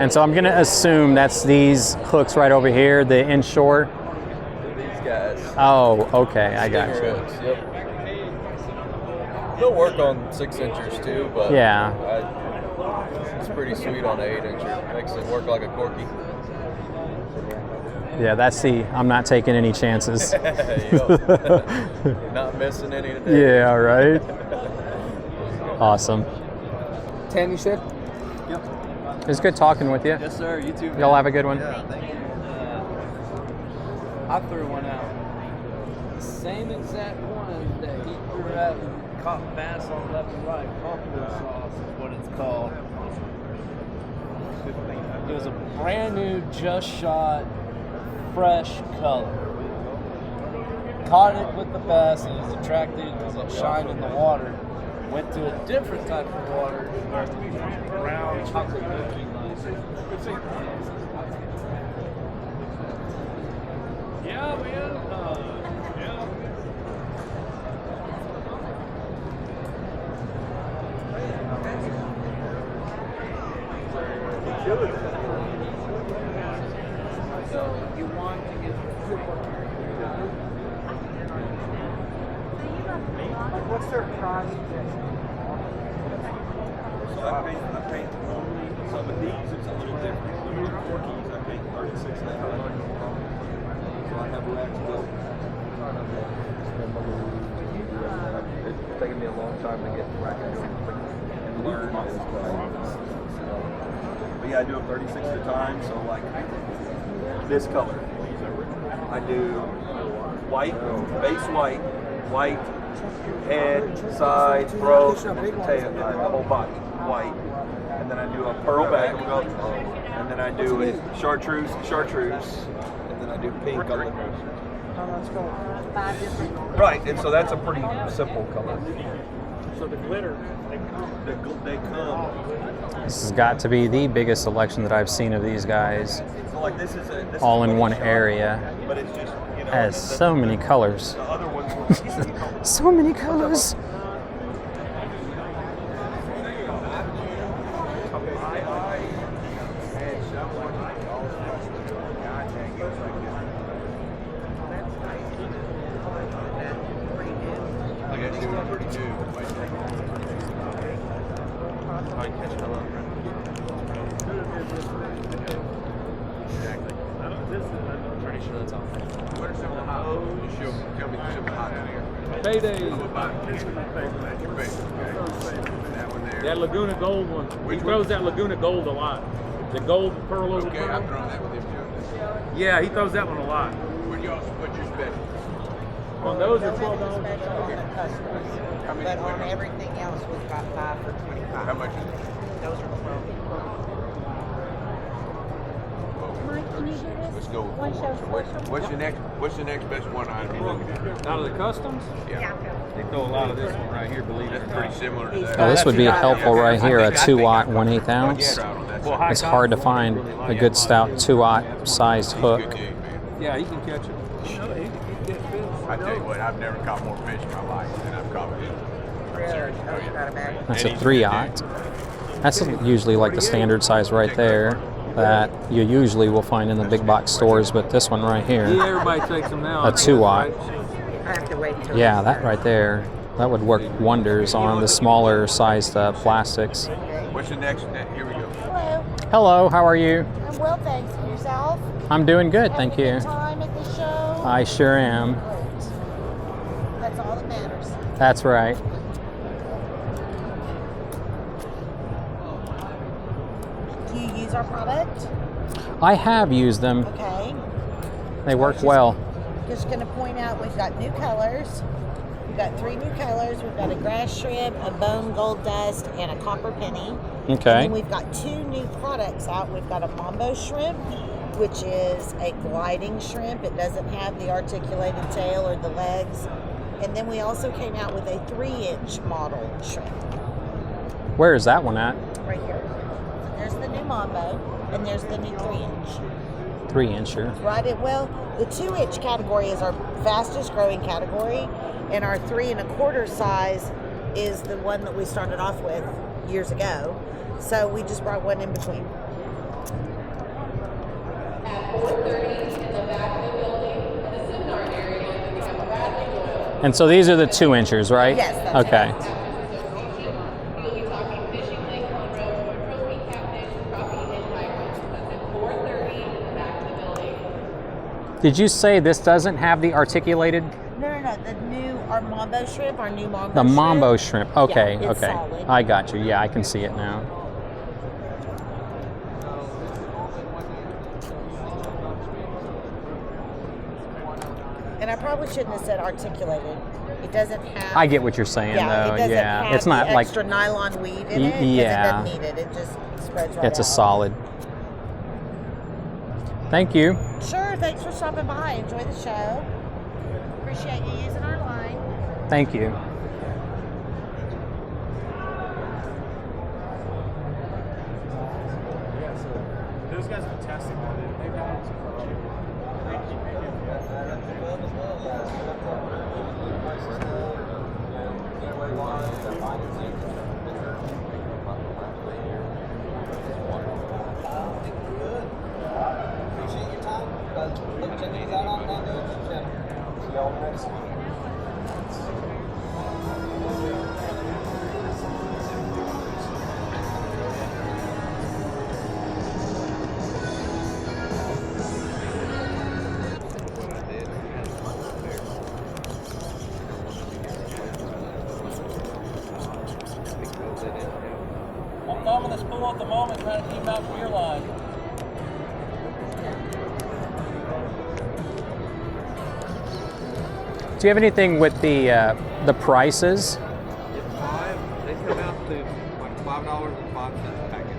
And so I'm going to assume that's these hooks right over here, the inshore. These guys. Oh, okay, I got Stinger you. hooks, yep. They'll work on 6 inchers too, but Yeah. it's pretty sweet on an 8 incher. Makes it work like a corky. Yeah, that's the, I'm not taking any chances. Yup. Not missing any today. Yeah, right. Awesome. 10, you said? Yep. It's good talking with you. Yes, sir. You too. Y'all have a good one. Yeah, thank you. I threw one out. The same exact one that he threw out and caught bass on left and right. Buffalo sauce is what it's called. It was a brand new, just shot, fresh color. Caught it with the bass and was attracted because it shined in the water. Went to a different type of water, brown, chocolate milky like. Yeah, man. Yeah. So you want to get what's their price? So I paint only, so with these it's a little different. The more corkies I paint 36 and a half. So I have racks built. It's taken me a long time to get back into it and learn. But yeah, I do them 36 at a time. So like this color, I do white, base white, head, sides, throat, tail, the whole body, white. And then I do a pearl back, and then I do it chartreuse, and then I do pink on the nose. Five different. Right, and so that's a pretty simple color. So the glitter, They come. This has got to be the biggest selection that I've seen of these guys. So like this is All a in one shot, area. But it's just, you know, Has so many colors. the other ones were So many colors. I got two pretty new. Might catch them up. exactly. I'm pretty sure that's all. What are some of the hot? You show me, tell me some of the hot in here. Payday. That one there. That Laguna Gold one. He throws that Laguna Gold a lot. The gold pearl over Okay, pearl. I've thrown that with him too. Yeah, he throws that one a lot. What's your special? On those are Don't have $12. any special on the customers. But on everything else, we've got 5 for 25. How much is it? Those are 12. Mike, can you do this? Let's go with One 4. show So special? what's the next best one I'd be looking at? Out of the customs? Yeah. They throw a lot of this one right here, believe it or That's not. pretty similar to that. Oh, this would be helpful right here, a 2-aught 1/8 ounce. Well, high It's hard to find a good stout 2-aught sized hook. Yeah, he can catch it. I tell you what, I've never caught more fish in my life than I've caught with him. That's a 3-aught. That's usually like the standard size right there that you usually will find in the big box stores, but this one right here, Yeah, everybody takes them now. a 2-aught. I have to wait till Yeah, that right there, that would work wonders on the smaller sized plastics. What's the next one? Here we go. Hello. Hello, how are you? I'm well, thanks. And yourself? I'm doing good, thank you. Time at the show? I sure am. Great. That's all that matters. That's right. Do you use our product? I have used them. Okay. They work well. Just going to point out we've got new colors. We've got 3 new colors. We've got a grass shrimp, a bone gold dust, and a copper penny. Okay. And then we've got 2 new products out. We've got a mambo shrimp, which is a gliding shrimp. It doesn't have the articulated tail or the legs. And then we also came out with a 3-inch model shrimp Where is that one at? right here. There's the new mambo, and there's the new 3-inch. 3-incher. Right. Well, the 2-inch category is our fastest growing category, and our 3 1/4 size is the one that we started off with years ago. So we just brought one in between. And so these are the 2-inchers, right? Yes, that's okay. Did you say this doesn't have the articulated? No. The new, our mambo shrimp, our new mambo The shrimp. mambo shrimp. Okay, Yeah, it's okay. solid. I got you. Yeah, I can see it now. And I probably shouldn't have said articulated. It doesn't have. I get what you're saying, Yeah, though. it doesn't Yeah, have it's not the like extra nylon weave in it. 'Cause yeah. it doesn't need it. It just spreads right it's a out. solid. Thank you. Sure. Thanks for stopping by. Enjoy the show. Appreciate you using our line. Thank you. Those guys are testing on it. They got it. I'm thumbing the spool at the moment, trying to keep him out from your line. Do you have anything with the prices? They come out to like $5.05 a package.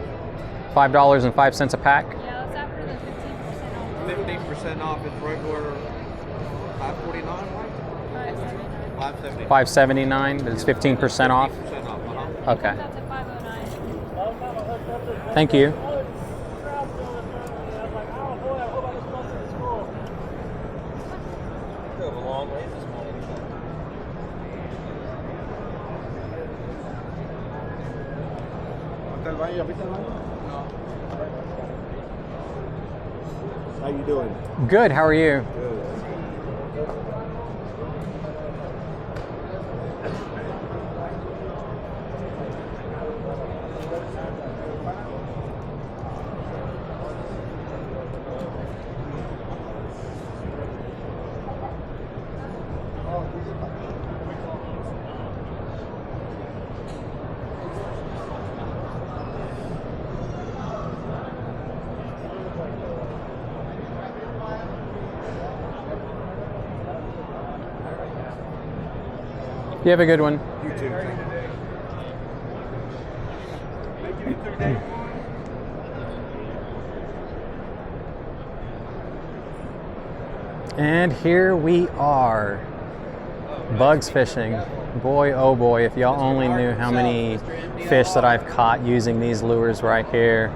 $5.05 a pack. Yeah, it's after the 15% 15% off is regular $5.49. $5.79. $5.79. It's 15% off. 15% off. Okay. Thank you. Drove a long ways this morning. How you doing? Good. How are you? You have a good one. You too. And here we are, bugs fishing. Boy, oh boy, if y'all only knew how many fish that I've caught using these lures right here.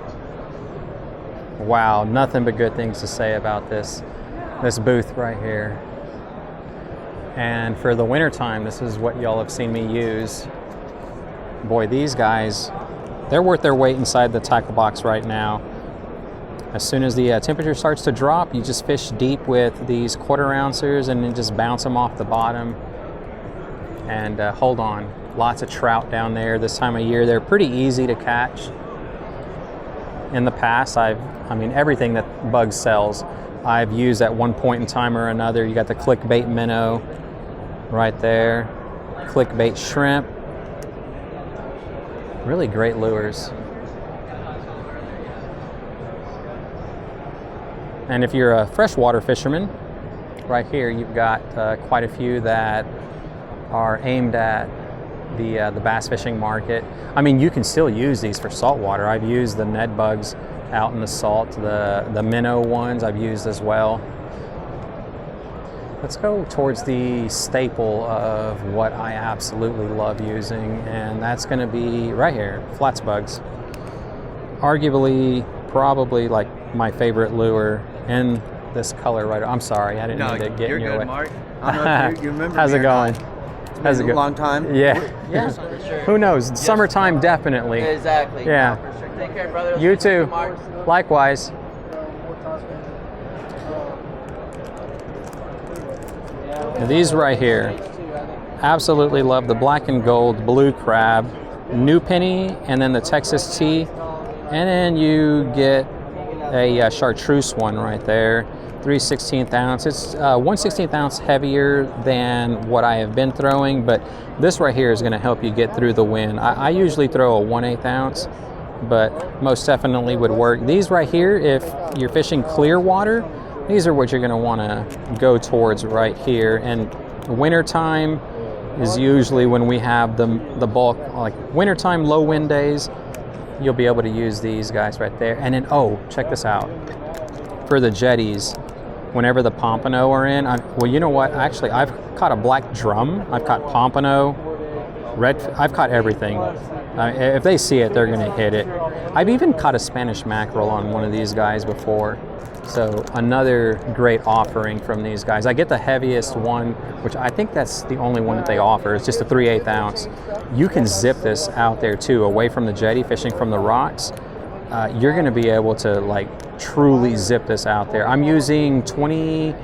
Wow, nothing but good things to say about this booth right here. And for the winter time, this is what y'all have seen me use. Boy, these guys, they're worth their weight inside the tackle box right now. As soon as the temperature starts to drop, you just fish deep with these 1/4 ouncers and then just bounce them off the bottom. And hold on, lots of trout down there this time of year. They're pretty easy to catch. In the past, I mean, everything that Bugs sells, I've used at one point in time or another. You got the clickbait minnow right there, clickbait shrimp. Really great lures. And if you're a freshwater fisherman, right here you've got quite a few that are aimed at the bass fishing market. I mean, you can still use these for saltwater. I've used the Ned bugs out in the salt, the minnow ones I've used as well. Let's go towards the staple of what I absolutely love using, and that's going to be right here, flats bugs. Arguably, probably like my favorite lure in this color right. I'm sorry, I didn't mean to get in your way. Mark. I don't know if you remember. How's it going? How's it going? A long time. Yeah. Yeah. For sure. Who knows? Yes. Summertime, definitely. Exactly. Yeah. For sure. Take care, brother. You too. Likewise. These right here, absolutely love the black and gold blue crab, new penny, and then the Texas tea, and then you get a chartreuse one right there, 3/16 ounce. It's 1/16 ounce heavier than what I have been throwing, but this right here is going to help you get through the wind. I usually throw a 1/8 ounce, but most definitely would work. These right here, if you're fishing clear water, these are what you're going to want to go towards right here. And wintertime is usually when we have the bulk, like wintertime, low wind days, you'll be able to use these guys right there. And then, oh, check this out. For the jetties, whenever the pompano are in, well, you know what? Actually, I've caught a black drum. I've caught pompano, I've caught everything. If they see it, they're going to hit it. I've even caught a Spanish mackerel on one of these guys before. So another great offering from these guys. I get the heaviest one, which I think that's the only one that they offer. It's just a 3/8 ounce. You can zip this out there too, away from the jetty, fishing from the rocks. You're going to be able to like truly zip this out there. I'm using 20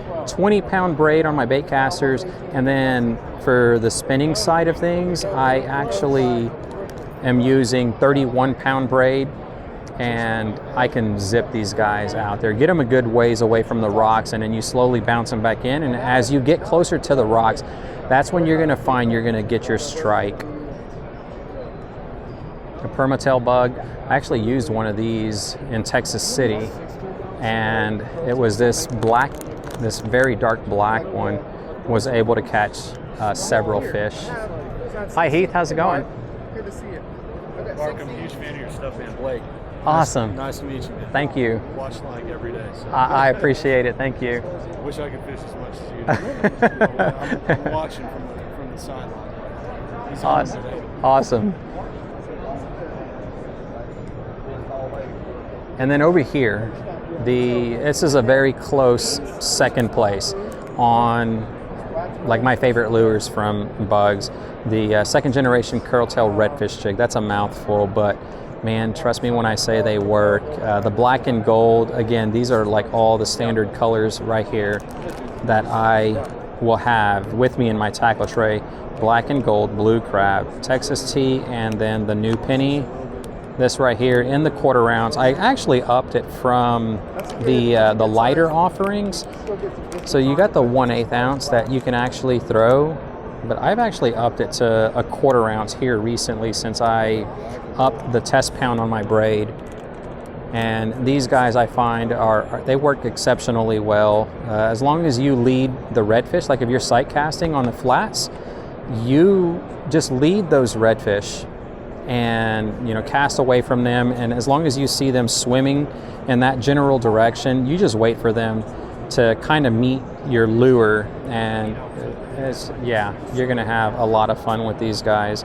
pound braid on my bait casters, and then for the spinning side of things, I actually am using 31 pound braid, and I can zip these guys out there, get them a good ways away from the rocks, and then you slowly bounce them back in. And as you get closer to the rocks, that's when you're going to find you're going to get your strike. A permatail bug. I actually used one of these in Texas City, and it was this very dark black one, was able to catch several fish. Hi Heath, how's it going? Good to see you. Mark, I'm a huge fan of your stuff, man. Blake. Awesome. Nice to meet you, man. Thank you. Watch like every day. So. I appreciate it. Thank you. Wish I could fish as much as you do. I'm watching from the sideline. He's Awesome. today. Awesome. And then over here, this is a very close second place on like my favorite lures from Bugs. The second generation curltail redfish jig. That's a mouthful, but man, trust me when I say they work. The black and gold, again, these are like all the standard colors right here that I will have with me in my tackle tray. Black and gold, blue crab, Texas tea, and then the new penny. This right here in the 1/4 ounce. I actually upped it from the lighter offerings. So you got the 1/8 ounce that you can actually throw, but I've actually upped it to a 1/4 ounce here recently since I upped the test pound on my braid. And these guys I find they work exceptionally well. As long as you lead the redfish, like if you're sight casting on the flats, you just lead those redfish and, you know, cast away from them. And as long as you see them swimming in that general direction, you just wait for them to kind of meet your lure. And yeah, you're going to have a lot of fun with these guys.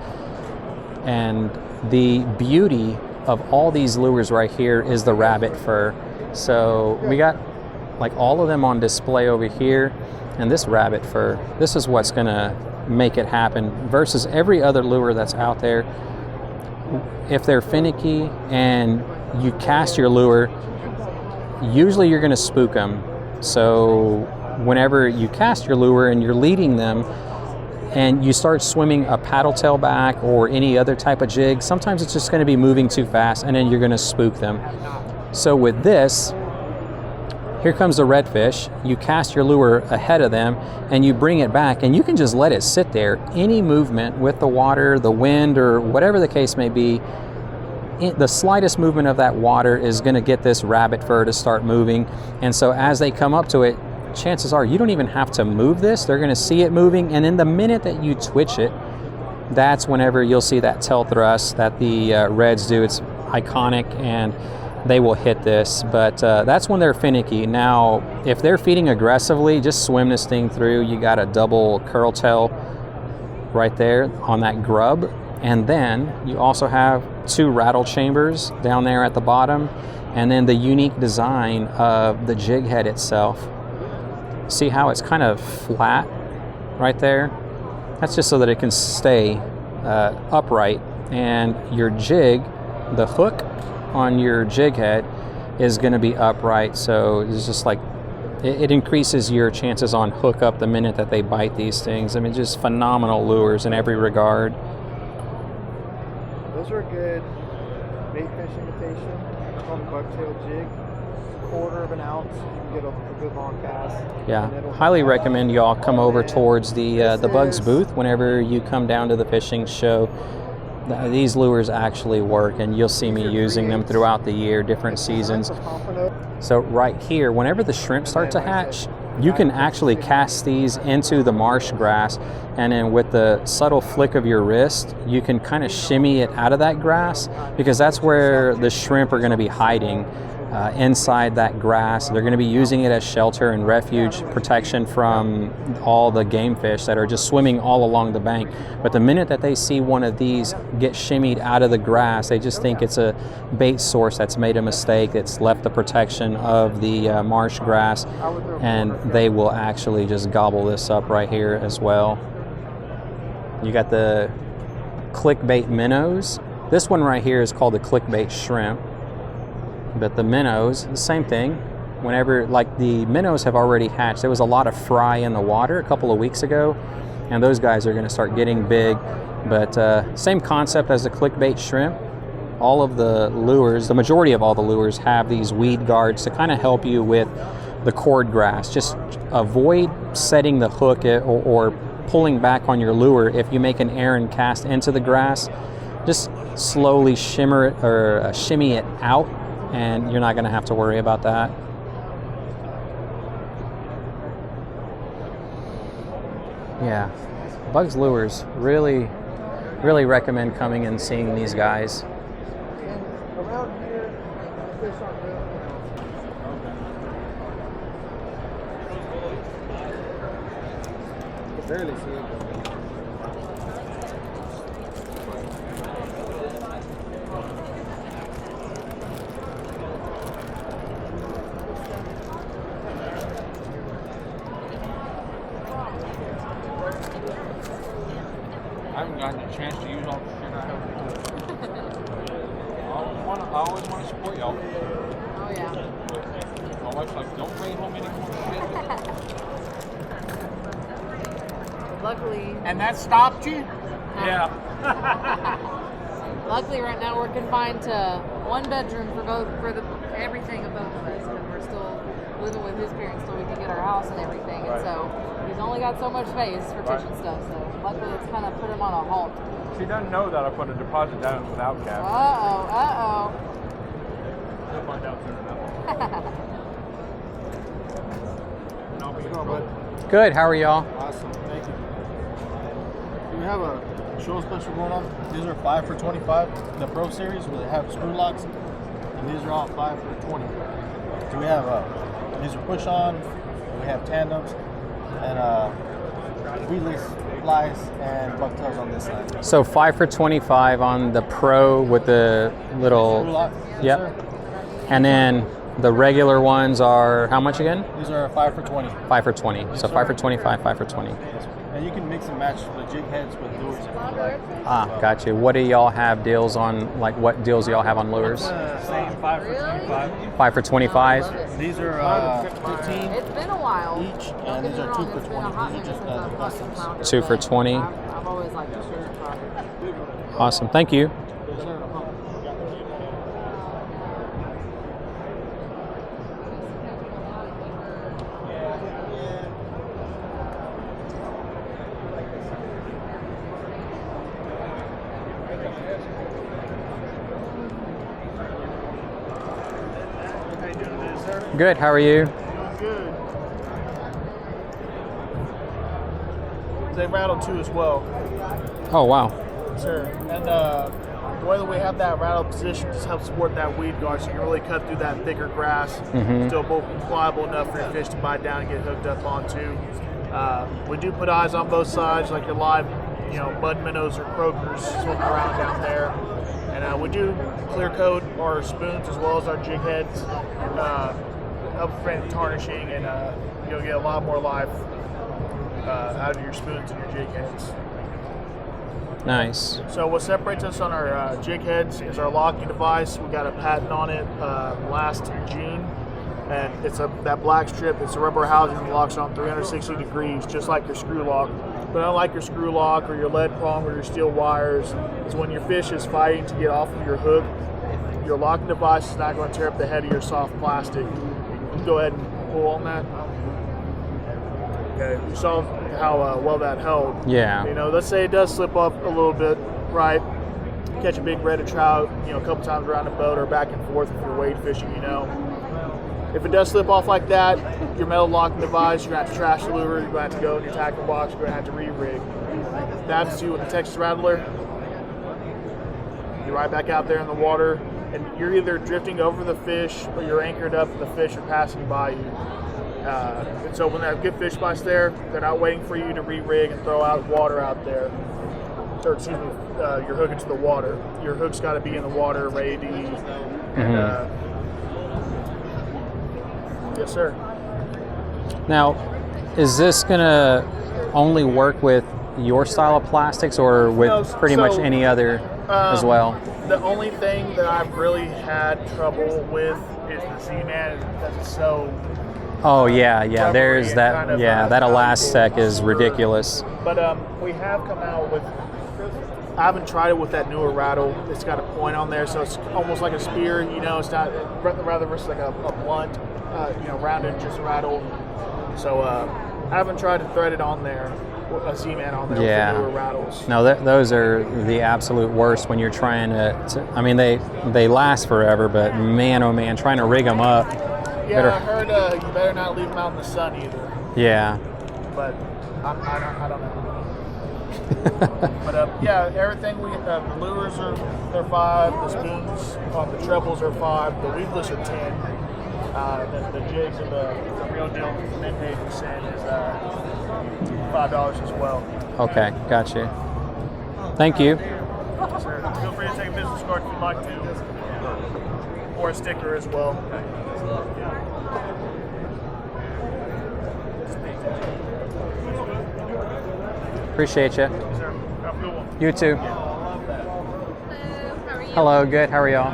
And the beauty of all these lures right here is the rabbit fur. So we got like all of them on display over here, and this rabbit fur, this is what's going to make it happen versus every other lure that's out there. If they're finicky and you cast your lure, usually you're going to spook them. So whenever you cast your lure and you're leading them and you start swimming a paddle tail back or any other type of jig, sometimes it's just going to be moving too fast and then you're going to spook them. So with this, here comes the redfish, you cast your lure ahead of them and you bring it back and you can just let it sit there. Any movement with the water, the wind, or whatever the case may be, the slightest movement of that water is going to get this rabbit fur to start moving. And so as they come up to it, chances are you don't even have to move this. They're going to see it moving, and then the minute that you twitch it, that's whenever you'll see that tail thrust that the reds do. It's iconic, and they will hit this, but that's when they're finicky. Now, if they're feeding aggressively, just swim this thing through. You got a double curl tail right there on that grub, and then you also have 2 rattle chambers down there at the bottom, and then the unique design of the jig head itself. See how it's kind of flat right there? That's just so that it can stay upright, and your jig, the hook on your jig head is going to be upright, so it's just like it increases your chances on hook up the minute that they bite these things. I mean, just phenomenal lures in every regard. Those are a good bait fish imitation on bucktail jig. 1/4 of an ounce, you can get a good long cast. Yeah, highly recommend y'all come over towards the Bugs booth whenever you come down to the fishing show. These lures actually work, and you'll see me using them throughout the year, different seasons. So right here, whenever the shrimp start to hatch, you can actually cast these into the marsh grass, and then with the subtle flick of your wrist, you can kind of shimmy it out of that grass, because that's where the shrimp are going to be hiding. Inside that grass. They're going to be using it as shelter and refuge, protection from all the game fish that are just swimming all along the bank. But the minute that they see one of these get shimmied out of the grass, they just think it's a bait source that's made a mistake. It's left the protection of the marsh grass, and they will actually just gobble this up right here as well. You got the clickbait minnows. This one right here is called the clickbait shrimp. But the minnows, the same thing. Whenever, like, the minnows have already hatched. There was a lot of fry in the water a couple of weeks ago, and those guys are going to start getting big. But same concept as the clickbait shrimp. All of the lures, the majority of all the lures, have these weed guards to kind of help you with the cord grass. Just avoid setting the hook or pulling back on your lure. If you make an errant cast into the grass, just slowly shimmer it or shimmy it out, and you're not going to have to worry about that. Yeah, Bugs Lures, really recommend coming and seeing these guys. And around here, fish aren't really. You can barely see it. I haven't gotten a chance to use all the shit I have. I always want to support y'all. Oh yeah. My wife's like, don't bring home any more shit. Luckily. And that stopped you? Yeah. Luckily, right now we're confined to 1 bedroom for everything of both of us, because we're still living with his parents till we can get our house and everything. Right. And so he's only got so much space for fishing stuff. So luckily, it's kind of put him on a halt. She doesn't know that I put a deposit down without cap. Uh-oh. You'll find out soon enough. And I'll be What's going on, bud? Good, how are y'all? Awesome, thank you. have a show special going on. These are 5 for $25, the Pro Series where they have screw locks, and these are all 5 for $20. So we have these are push on, we have tandems, and weedless flies and bucktails on this side. So 5 for $25 on the Pro with the little. Screw lock. Yep. Yes, And then the regular ones are how much again? These are 5 for 20. 5 for 20. So Yes, 5 for sir. 25, 5 for 20. And you can mix and match the jig heads with lures if you like. Ah, gotcha. What do y'all have deals on? Like, what deals do y'all have on lures? Same 5 for 25. 5 for 25. These are 15 It's been a while. each, and these are 2 for 20. These are just customs. 2 for 20. I've always liked the shirt. Awesome. Thank you. Good. How are you? Good. They rattle too as well. Oh, wow. Sure. And the way that we have that rattle position just helps support that weed guard, so you can really cut through that thicker grass. Mhm. Still pliable enough for your fish to bite down and get hooked up onto. We do put eyes on both sides, like your live, mud minnows or croakers swimming around down there. And we do clear coat our spoons as well as our jig heads. Help prevent tarnishing, and you'll get a lot more life out of your spoons and your jig heads. Nice. So what separates us on our jig heads is our locking device. We got a patent on it last June, and it's that black strip. It's a rubber housing that locks on 360 degrees, just like your screw lock. But unlike your screw lock or your lead prong or your steel wires, is when your fish is fighting to get off of your hook, your locking device is not going to tear up the head of your soft plastic. You can go ahead and pull on that. Okay, you saw how well that held. Yeah. Let's say it does slip up a little bit, right? Catch a big red trout, a couple times around the boat or back and forth if you're wade fishing, If it does slip off like that, your metal locking device, you're going to have to trash the lure, you're going to have to go in your tackle box, you're going to have to re-rig. That happens to you with the Texas Rattler. You're right back out there in the water, and you're either drifting over the fish or you're anchored up and the fish are passing by you. And so when that good fish bites there, they're not waiting for you to re-rig and throw out water out there. Or excuse me, your hook into the water. Your hook's got to be in the water, ready to eat. And, yes, sir. Now, is this gonna only work with your style of plastics, or with pretty much any other as well? The only thing that I've really had trouble with is the Z-Man, because it's so. Oh yeah. There's rubbery that. and kind of, That Elastec is ridiculous. But we have come out with. I haven't tried it with that newer rattle. It's got a point on there, so it's almost like a spear. It's not rather it's like a blunt, rounded just rattle. So I haven't tried to thread it on there, a Z-Man on there with the newer rattles. No, those are the absolute worst when you're trying to. I mean, they last forever, but man, oh man, trying to rig them up. Yeah, I heard you better not leave them out in the sun either. Yeah. But I don't know. But everything the lures they're 5, the spoons on the trebles are 5, the weedless are 10, the jigs and the real deal mid-page percent is $5 as well. Okay, gotcha. Thank you. Sure. Feel free to take a business card if you'd like to, or a sticker as well. Appreciate you. You too. Hello, good. How are y'all?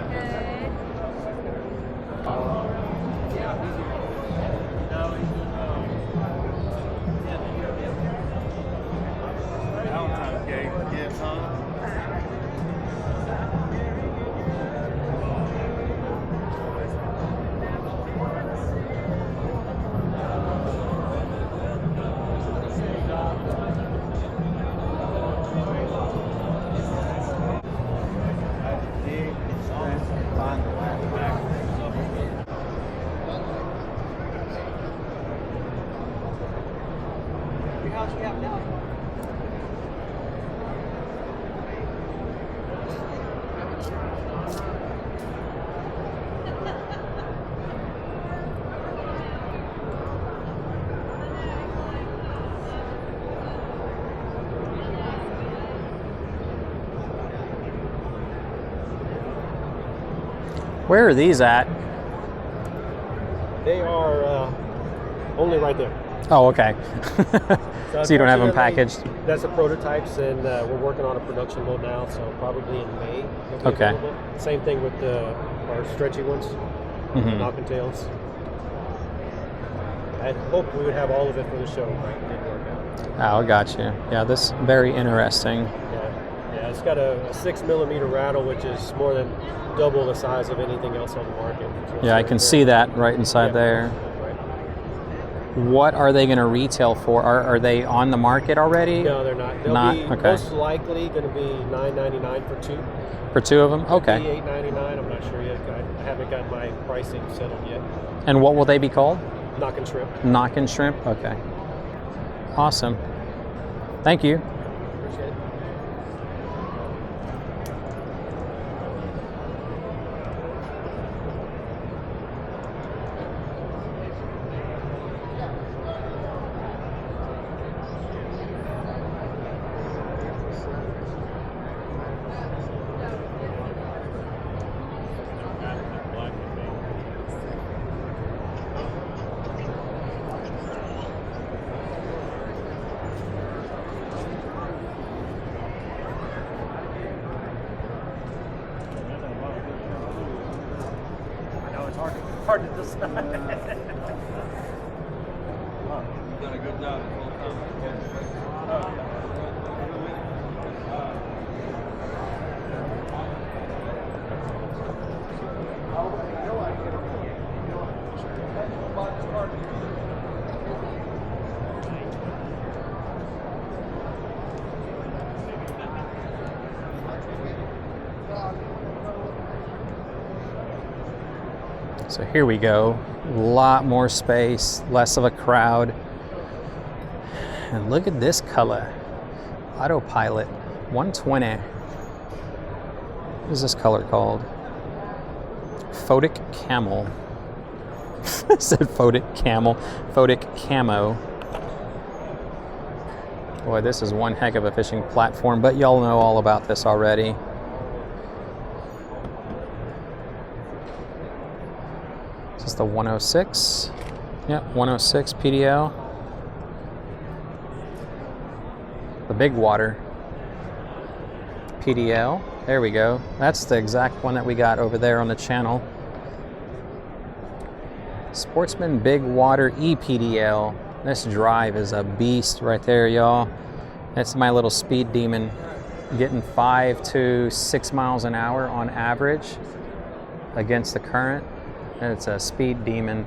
Where are these at? They are only right there. Oh, okay. So you don't have them packaged? That's the prototypes, and we're working on a production mode now, so probably in May. They'll be Okay. available. Same thing with our stretchy ones, Mhm. knock and tails. I had hoped we would have all of it for the show, but it didn't work out. Oh, I got you. Yeah, this very interesting. Yeah, it's got a 6mm rattle, which is more than double the size of anything else on the market. So Yeah, I it's can very see that right inside there. Right. What are they going to retail for? Are they on the market already? No, they're not. They'll Not? be Okay. most likely going to be $9.99 for two. For two of them? Could be Okay. $8.99. I'm not sure yet. I haven't got my pricing settled yet. And what will they be called? Knock and shrimp. Knock and shrimp? Okay. Awesome. Thank you. Appreciate it. I know it's hard to decide. You've done a good job the whole time. So here we go. A lot more space, less of a crowd. And look at this color. Autopilot 120. What is this color called? Photic Camel. It said Photic Camel. Photic Camo. Boy, this is one heck of a fishing platform, but y'all know all about this already. This is the 106. Yep, 106 PDL. The big water PDL. There we go. That's the exact one that we got over there on the channel. Sportsman Big Water EPDL. This drive is a beast right there, y'all. That's my little speed demon, getting 5 to 6 miles an hour on average against the current. And it's a speed demon.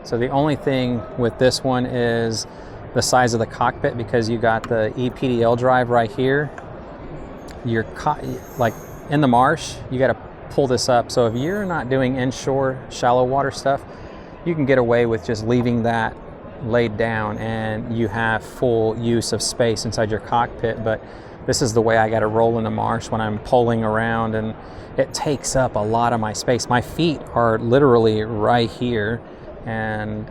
So the only thing with this one is the size of the cockpit, because you got the EPDL drive right here. You're like in the marsh, you got to pull this up. So if you're not doing inshore shallow water stuff, you can get away with just leaving that laid down and you have full use of space inside your cockpit. But this is the way I got to roll in the marsh when I'm pulling around, and it takes up a lot of my space. My feet are literally right here, and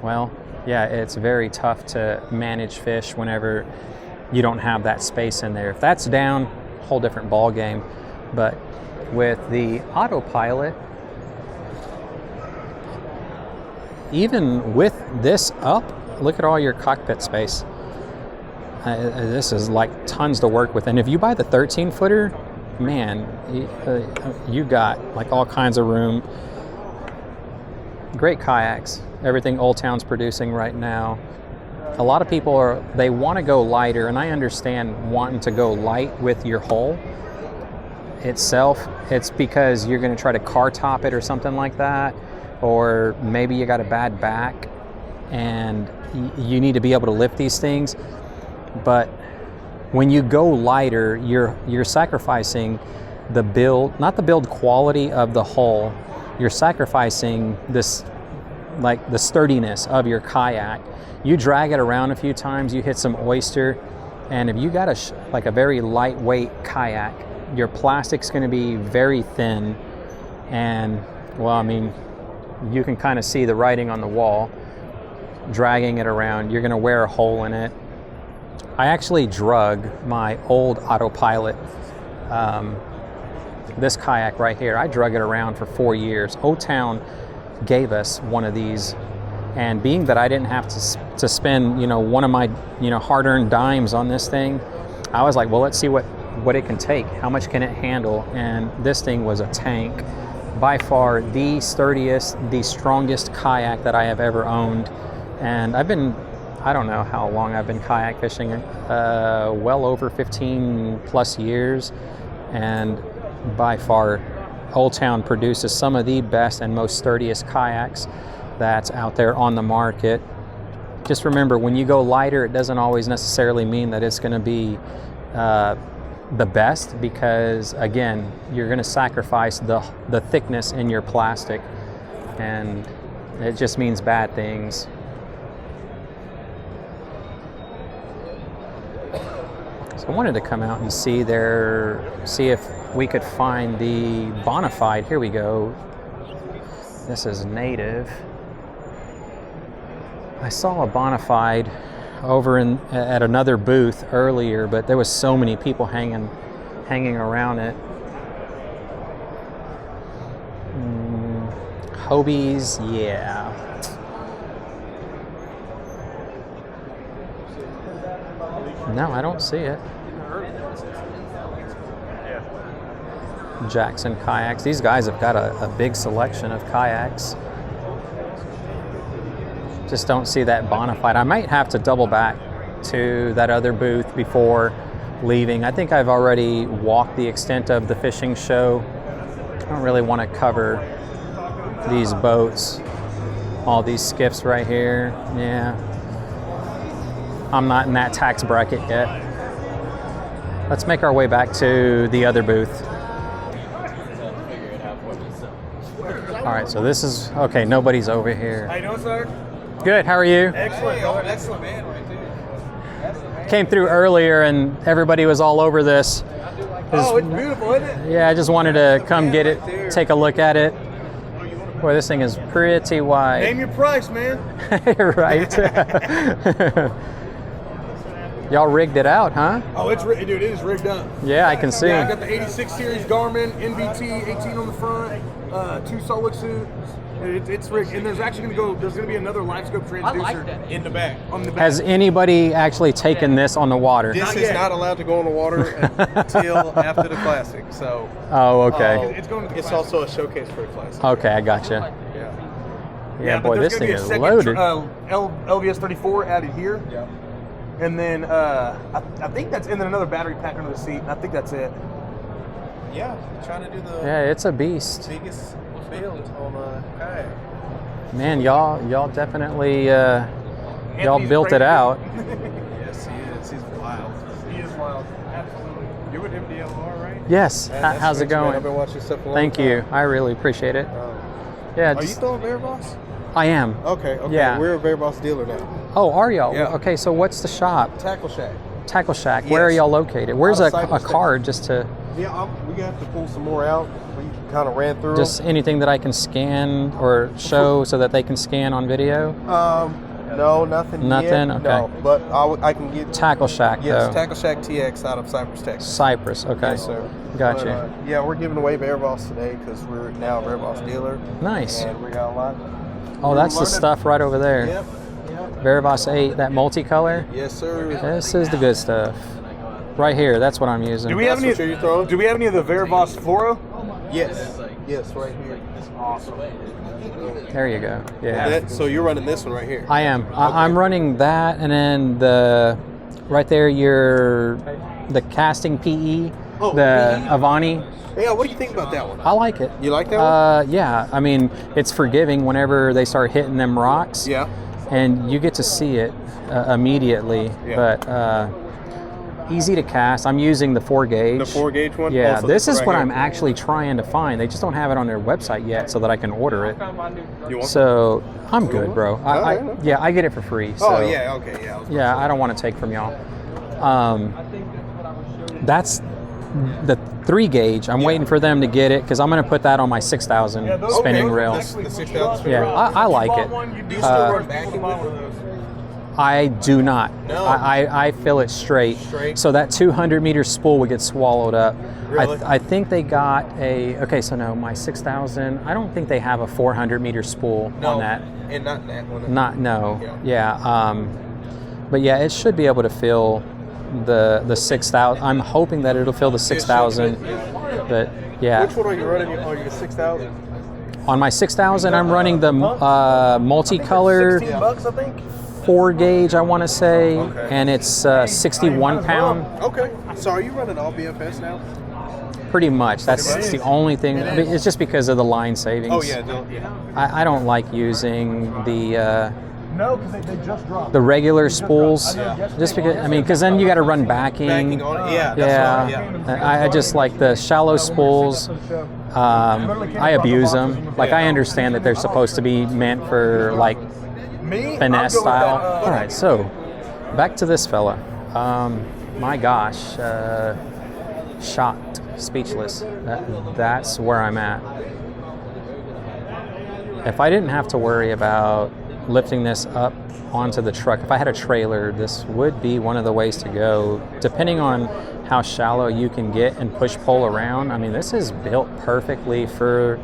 well, yeah, it's very tough to manage fish whenever you don't have that space in there. If that's down, whole different ball game. But with the autopilot, even with this up, look at all your cockpit space. This is like tons to work with. And if you buy the 13-footer, man, you got like all kinds of room. Great kayaks, everything Old Town's producing right now. A lot of people they want to go lighter, and I understand wanting to go light with your hull itself. It's because you're going to try to car top it or something like that, or maybe you got a bad back and you need to be able to lift these things. But when you go lighter, you're sacrificing the build, not the build quality of the hull. You're sacrificing this, like the sturdiness of your kayak. You drag it around a few times, you hit some oyster, and if you got like a very lightweight kayak, your plastic's going to be very thin. And well, I mean, you can kind of see the writing on the wall. Dragging it around, you're going to wear a hole in it. I actually drug my old autopilot this kayak right here, I drug it around for 4 years. Old Town gave us one of these, and being that I didn't have to spend, you know, one of my, you know, hard-earned dimes on this thing, I was like, well, let's see what it can take. How much can it handle? And this thing was a tank. By far the sturdiest, the strongest kayak that I have ever owned. And I don't know how long I've been kayak fishing, well over 15 plus years. And by far, Old Town produces some of the best and most sturdiest kayaks that's out there on the market. Just remember, when you go lighter, it doesn't always necessarily mean that it's going to be the best, because again, you're going to sacrifice the thickness in your plastic, and it just means bad things. So I wanted to come out and see if we could find the Bonafide. Here we go. This is native. I saw a Bonafide over at another booth earlier, but there was so many people hanging around it. Hobies, yeah. No, I don't see it. Jackson Kayaks. These guys have got a big selection of kayaks. Just don't see that Bonafide. I might have to double back to that other booth before leaving. I think I've already walked the extent of the fishing show. I don't really want to cover these boats, all these skiffs right here. Yeah, I'm not in that tax bracket yet. Let's make our way back to the other booth. All right, so this is, okay, nobody's over here. How you doing, sir? Good, how are you? Excellent. Excellent, man, right there. Came through earlier and everybody was all over this. Oh, it's beautiful, isn't it? Yeah, I just wanted to come get it, take a look at it. Boy, this thing is pretty wide. Name your price, man. Right. Y'all rigged it out, huh? Oh, dude, it is rigged up. Yeah, I can see. Yeah, I got the 86 series Garmin, NVT, 18 on the front, 2 solid suits. It's rigged, and there's going to be another live scope transducer in the back. On the back. Has anybody actually taken this on the water? This is not allowed to go on the water until after the Classic. So. Oh, okay. It's also a showcase for the Classic. Okay, I gotcha. Yeah, boy, this thing is loaded. LVS 34 added here. Yeah. And then I think that's, and then another battery pack under the seat. I think that's it. Yeah, trying to do the. Yeah, it's a beast. Biggest build on kayak. Man, y'all definitely y'all built crazy. it out. Yes, he is. He's wild. He is wild. Absolutely. You're with MDLR, right? Yes. Man, How's it going? Man. I've been watching stuff a long Thank time. you. I really appreciate it. Yeah. Are you still a Varivas? I am. Okay. Yeah. We're a Varivas dealer now. Oh, are y'all? Yeah. Okay, so what's the shop? Tackle Shack. Tackle Shack. Where are y'all located? Where's a card just to... Yeah, we have to pull some more out. We kind of ran through Just anything that I can scan or show so that they can scan on video? No, nothing Nothing? yet. Okay. No, but I can get... Tackle Shack, Yes, though. Tackle Shack TX out of Cypress, Texas. Cypress, okay. Yes, sir. Gotcha. But, yeah, we're giving away Varivas today because we're now a Varivas dealer. Nice. And we got a lot. Oh, that's the stuff right over there. Yep. Varivas 8, that multicolor? Yes, sir. This is the good stuff. Right here, that's what I'm using. Do we have any of the Varivas Fluoro? Yes. Yes, right here. It's awesome. There you go. Yeah. So you're running this one right here? I am. I'm running that, and then right there, the casting PE, the Avani. Yeah, what do you think about that one? I like it. You like that one? Yeah. I mean, it's forgiving whenever they start hitting them rocks. Yeah. And you get to see it immediately. Yeah. But easy to cast. I'm using the 4 gauge. The 4 gauge one? Yeah, Also, this is right what here. I'm actually trying to find. They just don't have it on their website yet so that I can order it. You want So I'm good, bro. I get it for free. So, yeah, okay, yeah. Yeah, I don't want to take from y'all. That's the 3 gauge. I'm waiting for them to get it because I'm going to put that on my 6,000 spinning reel. The 6,000 Yeah, I like it. Do you still run backing with it? I do not. No. I fill it straight. So that 200-meter spool would get swallowed up. Really? I think they got a, okay, so no, my 6,000, I don't think they have a 400-meter spool on that. And not in that one. Not, no. Yeah. But yeah, it should be able to fill the 6,000. I'm hoping that it'll fill the 6,000. But yeah. Which one are you running? Are you 6,000? On my 6,000, I'm running the multicolor. $16, I think. 4 gauge, I want to say, and it's 61 pound. Okay. So are you running all BFS now? Pretty much. That's the only thing. I mean, it's just because of the line savings. Oh yeah. I don't like using the No, because they just dropped. the regular spools, just because. I mean, because then you got to run backing. Backing on it. Yeah. Yeah. I just like the shallow spools. I abuse them. Like I understand that they're supposed to be meant for like finesse style. All right, so back to this fella. My gosh, shocked, speechless. That's where I'm at. If I didn't have to worry about lifting this up onto the truck, if I had a trailer, this would be one of the ways to go. Depending on how shallow you can get and push pull around, I mean, this is built perfectly for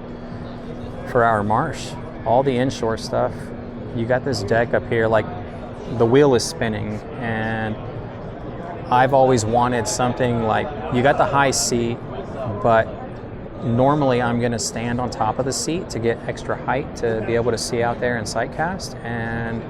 our marsh. All the inshore stuff. You got this deck up here, like the wheel is spinning, and I've always wanted something like, you got the high seat, but normally I'm gonna stand on top of the seat to get extra height to be able to see out there and sight cast, and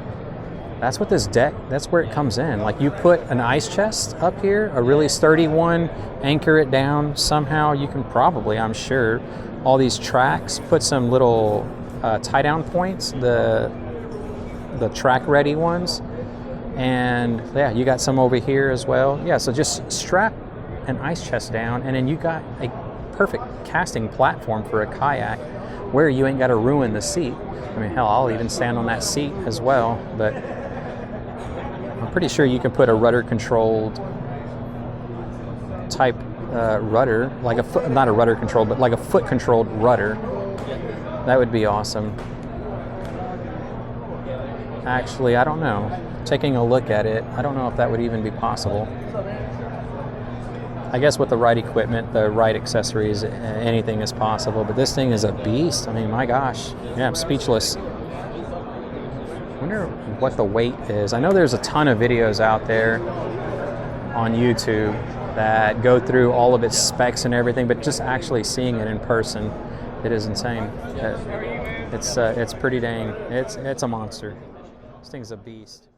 that's what this deck, that's where it comes in. Like you put an ice chest up here, a really sturdy one, anchor it down, somehow you can probably, I'm sure, all these tracks, put some little tie down points, the track ready ones, and yeah, you got some over here as well. Yeah, so just strap an ice chest down, and then you got a perfect casting platform for a kayak where you ain't got to ruin the seat. I mean, hell, I'll even stand on that seat as well, but I'm pretty sure you can put a rudder controlled type rudder, like a foot, not a rudder controlled, but like a foot controlled rudder. That would be awesome. Actually, I don't know. Taking a look at it, I don't know if that would even be possible. I guess with the right equipment, the right accessories, anything is possible, but this thing is a beast. I mean, my gosh. Yeah, I'm speechless. I wonder what the weight is. I know there's a ton of videos out there on YouTube that go through all of its specs and everything, but just actually seeing it in person, it is insane. It's pretty dang, it's a monster. This thing's a beast.